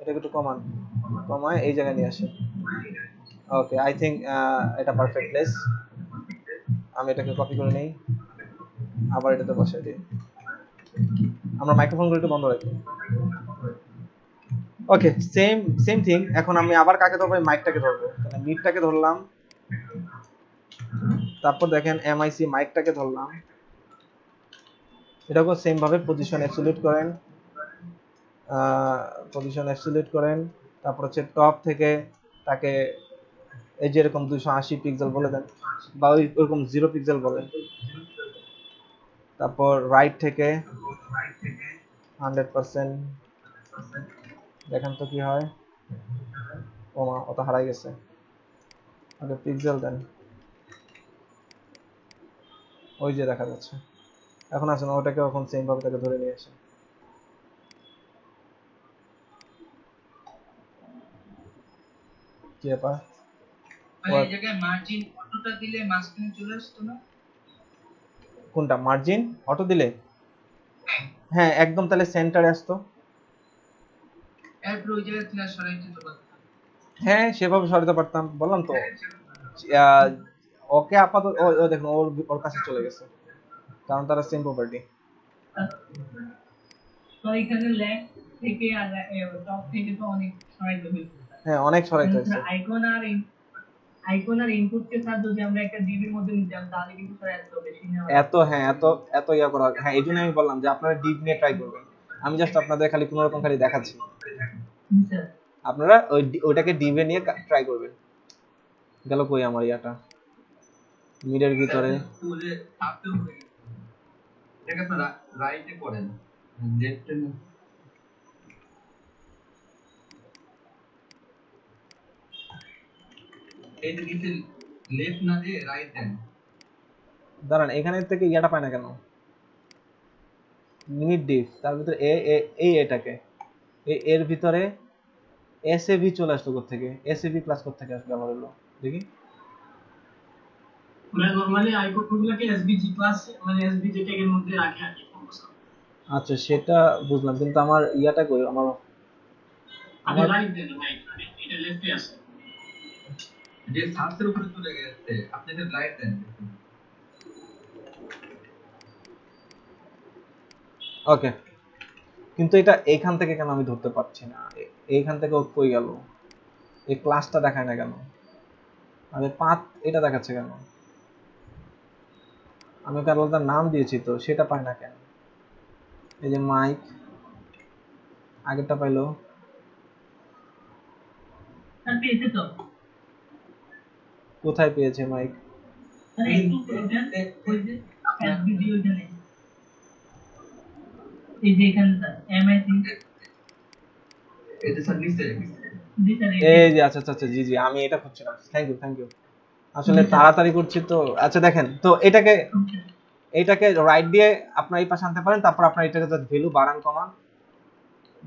এটাকে একটু কমায় এই জায়গায় নিয়ে আসে। ওকে, আই থিঙ্ক এটা পারফেক্ট প্লেস। আমি এটাকে কপি করে নেই, আবার এটাতে বসাই দিই। আমরা মাইক্রোফোনগুলো একটু বন্ধ রাখি। ওকে, সেম থিং। এখন আমি আবার কাকে ধরবো, মাইকটাকে ধরবো, তাহলে মিটটাকে ধরলাম, তারপর দেখেন এমআইসি মাইকটাকে ধরলাম, এটাকেও সেম ভাবে পজিশন অ্যাবসলিউট করেন, তারপর হচ্ছে টপ থেকে তাকে এই যে এরকম 280 পিক্সেল বলে দেন, বা ওইরকম 0 পিক্সেল বলেন, তারপর রাইট থেকে 100%, দেখেন তো কি হয়। ওমা, অত হারাই গেছে। ওকে, পিক্সেল দেন, ওই যে দেখা যাচ্ছে। এখন আসুন ওটাকে এখন সেম ভাবে তাকে ধরে নিয়ে আসেন। কি ব্যাপার, এই জায়গায় মার্জিন অটোটা দিলে মাঝখানে চলে আসতো না? কোনটা মার্জিন অটো দিলে? হ্যাঁ, একদম তাহলে সেন্টারে আসতো। এরপর ওই জায়গা থেকে সরাইতে তো পারতাম। হ্যাঁ, সেভাবে সরাতে পারতাম, বললাম তো। ওকে আপাতত ও দেখুন ওর কাছে চলে গেছে, কারণ তারা সেম প্রপার্টি। তো এখানে লেফট থেকে আর টপ থেকে তো অনেক সরাইতে হয়েছে। হ্যাঁ, অনেক সরাইতে হয়েছে। আইকন আর ইনপুট কে সাথে যদি আমরা একটা ডিভির মধ্যে নিতাম তাহলে কিন্তু স্যার এত বেশি না এত ইয়া করা। হ্যাঁ, এই জন্য আমি বললাম যে আপনারা ডিপ নিয়ে ট্রাই করবেন। আমি জাস্ট আপনাদের খালি কোনো রকম খালি দেখাচ্ছি, আপনারা ওইটাকে ডিভে নিয়ে ট্রাই করবেন। গেল কই আমার ইয়াটা মিডের ভিতরে, ওরে আপনি এটাকে আপনারা রাইটে করেন, লেফটে না। এই যে নিচে লেফট না দিয়ে রাইট দেন। দাঁড়ান, এখানে থেকে ইয়াটা পায় না কেন, মিড ডিফ, তার ভিতরে এটাকে এর ভিতরে এসএভি চলে আসলো কোথা থেকে, এসএভি ক্লাস কোথা থেকে ব্যবহার হলো দেখি। মানে নরমালি আইকনগুলোকে এসভিজি ক্লাস মানে এসভিজি ট্যাগের মধ্যে রাখে আর কি। আচ্ছা, সেটা বুঝলাম, কিন্তু আমার ইয়াটা কই, আমার রাইট দেন, রাইট এটা লেফটে আছে, যে সার্চের উপরে চলে গেছে, আপনি এটা রাইট দেন। ওকে, কিন্তু এটা এইখান থেকে কেন আমি ধরতে পারছি না, এইখান থেকে ও কই গেল, এই ক্লাসটা দেখায় না কেন, আরে পাথ এটা দেখাচ্ছে কেন, আমি ওকে আলাদা নাম দিয়েছি তো সেটা পায় না কেন। এই যে মাইক আগেরটা পাইলো, পেয়েছে তো কোথায় পেয়েছে মাইক? এই যে এখানটা এমআইসি এটা স্যার নিচে এই যে আচ্ছা, জি আমি এটা খুঁজছিলাম। Thank you. আসলে তাড়াতাড়ি করছি তো। আচ্ছা দেখেন তো, এটাকে রাইট দিয়ে আপনার এই পাশে আনতে পারেন, তারপর আপনার এটাকে ভ্যালু বাড়ান কমান,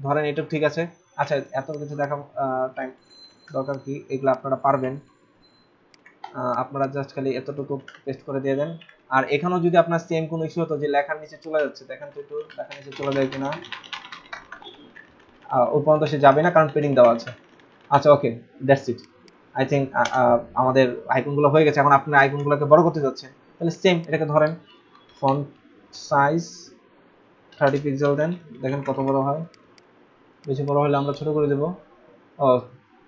ধরেন এটা ঠিক আছে। আচ্ছা, এত কিছু দেখা টাইম দরকার কি, এগুলো আপনারা পারবেন। আপনারা জাস্ট খালি এতটুকু পেস্ট করে দিয়ে দেন। আর এখানেও যদি আপনার সেম কোনো ইস্যু হতো যে লেখার নিচে চলে যাচ্ছে, দেখেন তো একটু লেখার নিচে চলে যায় কিনা। ওর পর্যন্ত সে যাবে না কারণ পেডিং দেওয়া আছে। আচ্ছা, ওকে, দ্যাটস ইট। আই থিঙ্ক আমাদের আইকনগুলো হয়ে গেছে। এখন আপনি আইকনগুলোকে বড় করতে যাচ্ছেন, তাহলে সেম এটাকে ধরেন, ফন্ট সাইজ 30 পিক্সেল দেন, দেখেন কত বড় হয়। বেশি বড় হলে আমরা ছোট করে দেব। ও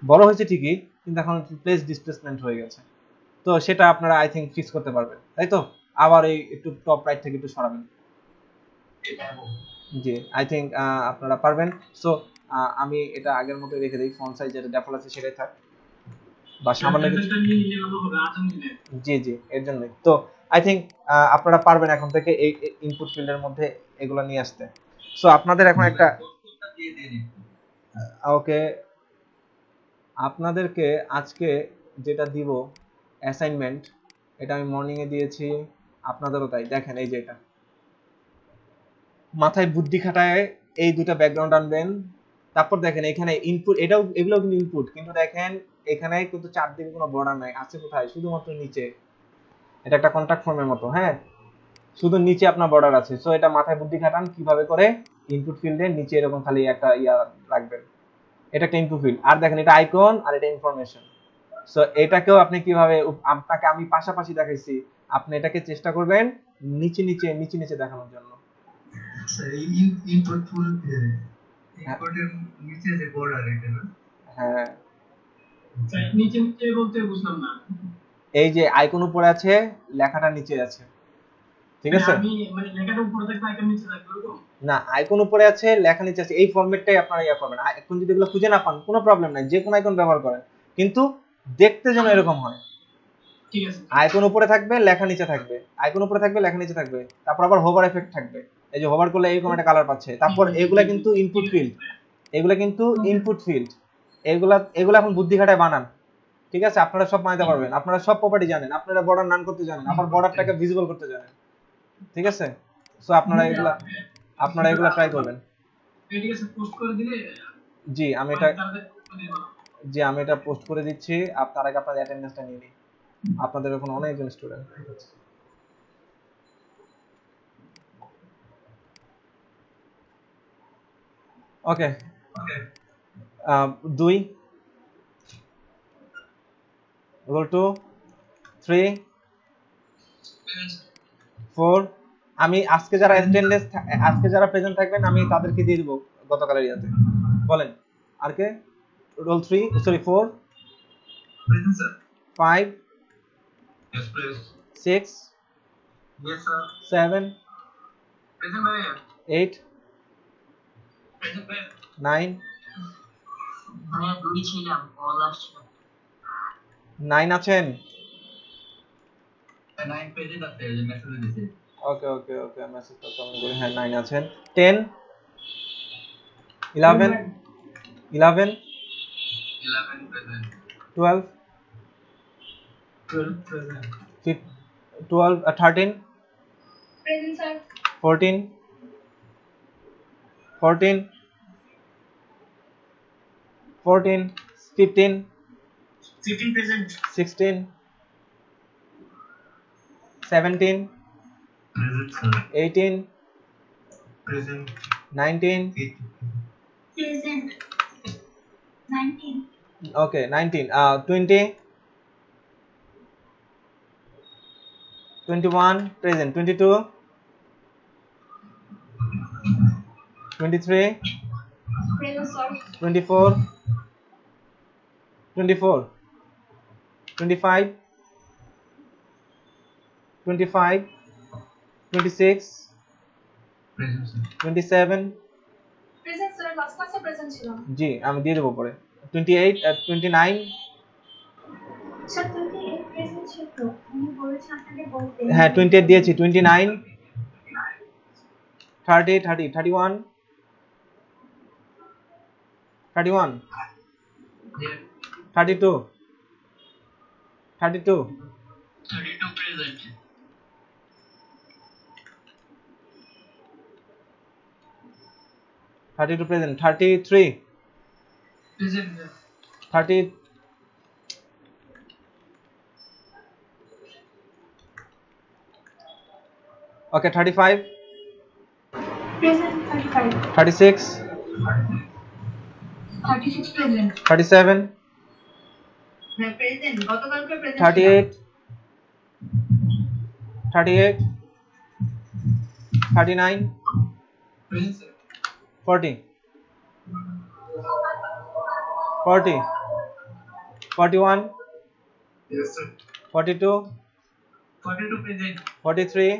বড় হয়েছে ঠিকই, কিন্তু এখন প্লেস ডিসপ্লেসমেন্ট হয়ে গেছে। তো সেটা আপনারা আই থিঙ্ক ফিক্স করতে পারবেন, তাই তো? আবার এই একটু টপ রাইট থেকে একটু সরাবেন। জি, আই থিঙ্ক আপনারা পারবেন। সো আমি এটা আগের মতো রেখে দিই, ফন্ট সাইজ যেটা ডিফল্ট আছে সেটাই থাক, বা সামান্য কিছু। জি জি, এর জন্যই তো আই থিঙ্ক আপনারা পারবেন এখন থেকে এই ইনপুট ফিল্ডের মধ্যে এগুলো নিয়ে আসতে। সো আপনাদের এখন একটা ওকে, আপনাদেরকে আজকে যেটা দিব অ্যাসাইনমেন্ট, এটা আমি মর্নিং এ দিয়েছি, আপনাদেরও তাই। দেখেন এই যে এটা মাথায় বুদ্ধি খাটায় এই দুটো ব্যাকগ্রাউন্ড আনবেন। তারপর দেখেন এখানে ইনপুট, এগুলো কিন্তু ইনপুট, কিন্তু দেখেন এখানে কিন্তু চারদিকে কোনো বর্ডার নাই, আছে কোথায়? শুধুমাত্র নিচে। এটা একটা কন্ট্যাক্ট ফর্মের মতো, হ্যাঁ, শুধু নিচে আপনার বর্ডার আছে। সো এটা মাথায় বুদ্ধি খাটান কিভাবে করে ইনপুট ফিল্ডের নিচে এরকম খালি একটা ইয়া রাখবেন। এটা একটা ইনপুট ফিল্ড, আর দেখেন এটা আইকন আর এটা ইনফরমেশন। সো এটাকেও আপনি কিভাবে, আপনাকে আমি পাশাপাশি দেখাইছি, আপনি এটাকে চেষ্টা করবেন নিচে নিচে নিচে নিচে দেখানোর জন্য। ইনপুট ফুল ইনপুটের নিচে যে বর্ডার, এটা না? হ্যাঁ, নিচে নিচে বলতে বুঝলাম না। এই যে আইকন উপরে আছে, লেখাটা নিচে আছে, ঠিক আছে? আমি মানে লেখাটা উপরে থাকবে, আইকন নিচে থাকবে এরকম না, আইকন উপরে আছে, লেখা নিচে আছে, এই ফরম্যাটটাই আপনারা ইয়া করবেন। এখন যদি এগুলো খুঁজে না পান কোনো প্রবলেম নাই, যে কোনো আইকন ব্যবহার করেন, কিন্তু দেখতে যেন এরকম হয়। ঠিক আছে, আইকন উপরে থাকবে, লেখা নিচে থাকবে, আইকন উপরে থাকবে, লেখা নিচে থাকবে, তারপর আবার হোভার এফেক্ট থাকবে। এই যে হোভার করলে এরকম একটা কালার পাচ্ছে। তারপর এগুলা কিন্তু ইনপুট ফিল্ড, এগুলা কিন্তু ইনপুট ফিল্ড, এগুলা এখন বুদ্ধি খাটায় বানান, ঠিক আছে? আপনারা সব বানাতে পারবেন, আপনারা সব প্রপার্টি জানেন, আপনারা বর্ডার নান করতে জানেন, আবার বর্ডারটাকে ভিজিবল করতে জানেন, ঠিক আছে? সো আপনারা এগুলা ট্রাই করবেন। ঠিক আছে, পোস্ট করে দিলে। জি, আমি এটা পোস্ট করে দিচ্ছি। তার আগে আপনাদের অ্যাটেন্ডেন্সটা নিয়ে নিই, আপনাদের এখন অনেকজন স্টুডেন্ট। ওকে, 2 রোল 2 3 4। আমি আজকে যারা প্রেজেন্ট থাকবেন আমি তাদেরকে দিয়ে দিব গতকালের ইয়াতে। বলেন আর কে? Roll 3 sorry 4 present sir. 5 Yes, please. 6 Yes, sir. 7 Present, ma'am. 8 Present, ma'am. 9 মানে দুই ছিলাম, কল আসছে। 9 আছেন? 9 পেজে আছে, যে মেসেজ দিয়েছে। ওকে ওকে ওকে, মেসেজটা কমেন্ট করি। হ্যাঁ 9 আছেন। 10 11 11 present. 12 present 12 13 Present, sir. 14 14 14 15 present 16 17 present sir. 18 present 19 Present. 19. okay 19 20 21 present 22 23 Present, sir. 24 25 25 26 present sir. 27 Present, sir. Last class এ present ছিলাম। জি আমি দিয়ে দেবো পরে। 28 29 Sir, 28 present ছিল। আমি বলেছি আপনাকে বলতে। হ্যাঁ 28 দিয়েছি। 29 30 31 31 32 32 32 present. 32 present 33 present 30 okay 35 Present 35. 36 36 present. 37 হ্যাঁ প্রেজেন্ট, গতকালকে present 38 38 39 40 40 41 Yes, sir. 42 42 present 43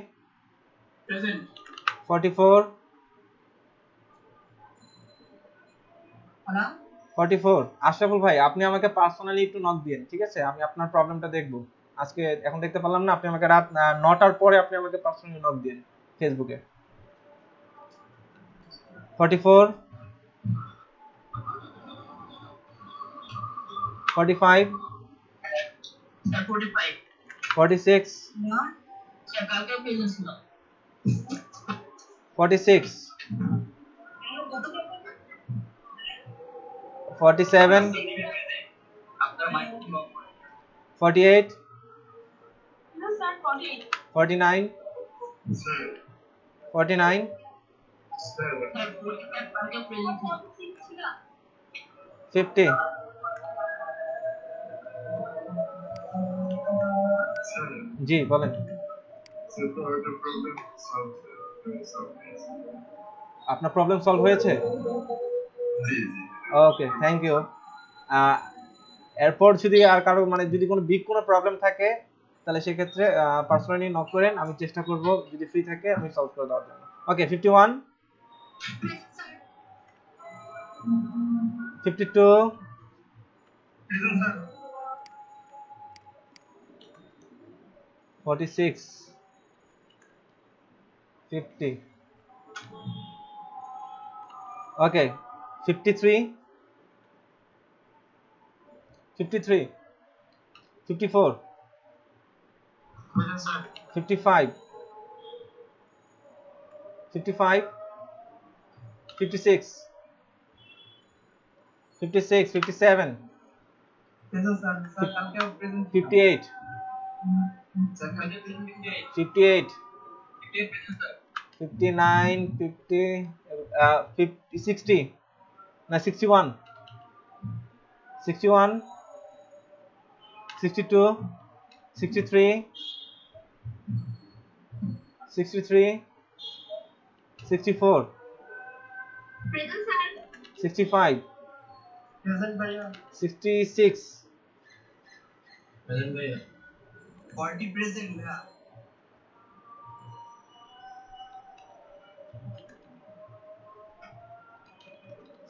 present 44 হলো। 44 আশরাফুল ভাই আপনি আমাকে পার্সোনালি একটু নক দিয়েন, ঠিক আছে? আমি আপনার প্রবলেমটা দেখব আজকে, এখন দেখতে পারলাম না, আপনি আমাকে রাত 9টার পরে আপনি আমাকে পার্সোনালি নক দিয়েন ফেসবুকে। 44 45 45 46 না স্যার কালকে প্রেজেন্ট ছিল 46 47 আপনার মাইক লক করে 48 না স্যার 48 49 Sir. 49 Sir. স্যার কালকে প্রেজেন্ট ছিল 46 ছিল। 50 Sir. জি বলেন। Sir, তো একটা problem solve হয়েছে। আপনার প্রবলেম সলভ হয়েছে? জি জি। ওকে, থ্যাংক ইউ। এরপর যদি আর কারো মানে যদি কোনো বিগ কোনো প্রবলেম থাকে তাহলে সেক্ষেত্রে পার্সোনালি নক করেন, আমি চেষ্টা করব যদি ফ্রি থাকে আমি সলভ করে দেওয়ার জন্য। ওকে 51 52 46 50 ওকে 53 53 54 55 55 56 56 57 58 58 59 50 50 60 না 61 61 62 63 63 64 প্রেজেন্ট স্যার 65 প্রেজেন্ট ভাইয়া 66 প্রেজেন্ট ভাইয়া 40 প্রেজেন্ট ভাইয়া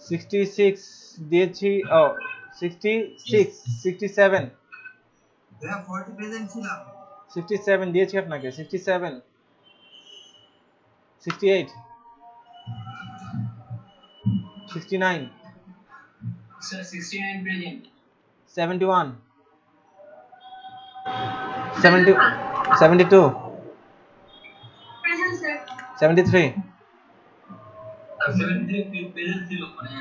66 দিয়েছি। ও 66 67 ভাইয়া 40 প্রেজেন্ট ছিলাম 67 দিয়েছি আপনাকে 67 68 69 sir 69 present 71 70 72 present sir 73 73 present ছিল মানে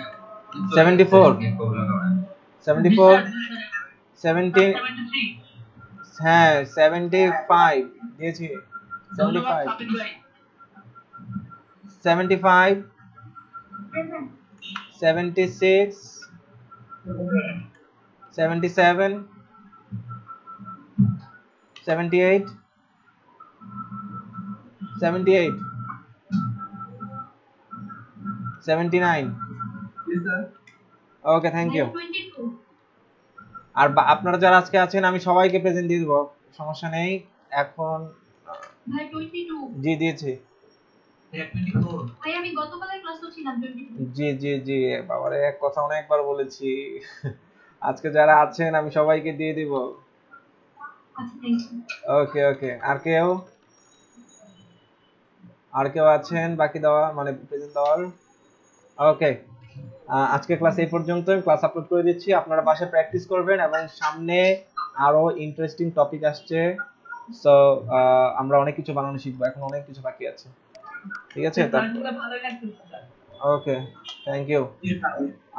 74 74 70 73 হ্যাঁ 75 দিয়েছি ধন্যবাদ 75 সাবির ভাই 75 প্রেজেন্ট 76 77 78 78 79 ওকে থ্যাংক ইউ। 22 আর আপনারা যারা আজকে আছেন আমি সবাইকে প্রেজেন্ট দিয়ে দেবো, সমস্যা নেই। এখন ভাই 22 জি দিয়েছি। 24 ভাই আমি গতকালের ক্লাসও ছিলাম 22 জি জি জি বাবারে এক কথা অনেকবার বলেছি। আজকে যারা আছেন আমি সবাইকে দিয়ে দিব। আচ্ছা থ্যাংক ইউ ওকে ওকে আর কেউ আছেন বাকি দেওয়া মানে প্রেজেন্ট দেওয়ার? ওকে আজকে ক্লাস এই পর্যন্ত, ক্লাস আপলোড করে দিচ্ছি, আপনারা বাসায় প্র্যাকটিস করবেন এবং সামনে আরো ইন্টারেস্টিং টপিক আসছে। সো আমরা অনেক কিছু বানানো শিখবো, এখন অনেক কিছু বাকি আছে, ঠিক আছে? ক্লাসগুলো ভালো লাগতেছে স্যার। Okay thank you.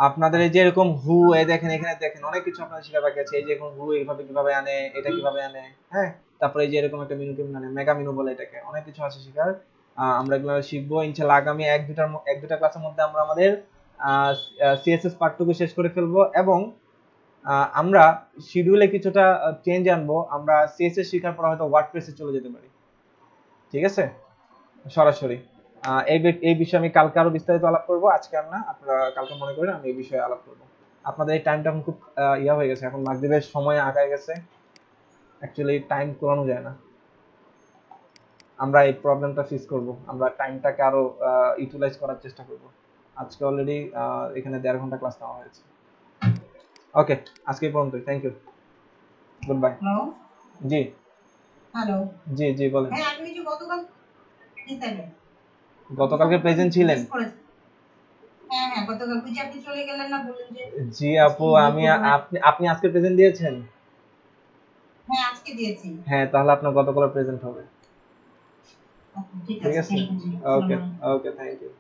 আপনাদের এই যে এরকম হু এই দেখেন এখানে দেখেন অনেক কিছু আপনাদের শেখা বাকি আছে। এই যে এখন হু এইভাবে কিভাবে আনে, এটা কিভাবে আনে, হ্যাঁ, তারপরে এই যে এরকম একটা মিনু কেমন আনে, মেগা মিনু বলে এটাকে, অনেক কিছু আছে শেখার। আমরা এগুলো শিখবো ইনশাআল্লাহ। আগামী এক দুটা ক্লাসের মধ্যে আমরা আমাদের সিএসএস পার্ট টুকু শেষ করে ফেলবো এবং আমরা শিডিউলে কিছুটা চেঞ্জ আনবো। আমরা সিএসএস শেখার পর হয়তো ওয়ার্ডপ্রেসে চলে যেতে পারি, ঠিক আছে, সরাসরি। এই বিষয়ে আমি কালকে আরো বিস্তারিত আলাপ করবো, আজকে আর না। আপনারা কালকে মনে করেন আমি এই বিষয়ে আলাপ করবো। আপনাদের এই টাইমটা এখন খুব ইয়া হয়ে গেছে, এখন মাগরিবের সময় আগায় গেছে, অ্যাকচুয়ালি টাইম কোলানো যায় না। আমরা এই প্রবলেমটা ফেস করব, আমরা টাইমটাকে আরো ইউটিলাইজ করার চেষ্টা করব। আজকে অলরেডি এখানে 1.5 ঘন্টা ক্লাস নেওয়া হয়েছে। ওকে, আজকে এই পর্যন্তই। Thank you, goodbye. Hello ji hello ji জি বলেন। হ্যাঁ আপনি যে গতকালকে প্রেজেন্ট ছিলেন? হ্যাঁ হ্যাঁ গতকাল যে আপনি চলে গেলেন না, বললেন যে। জি আপু, আপনি আজকে প্রেজেন্ট দিয়েছেন? হ্যাঁ আজকে দিয়েছি। হ্যাঁ, তাহলে আপনার গতকাল প্রেজেন্ট হবে। ঠিক আছে, আছে। ওকে ওকে, থ্যাংক ইউ।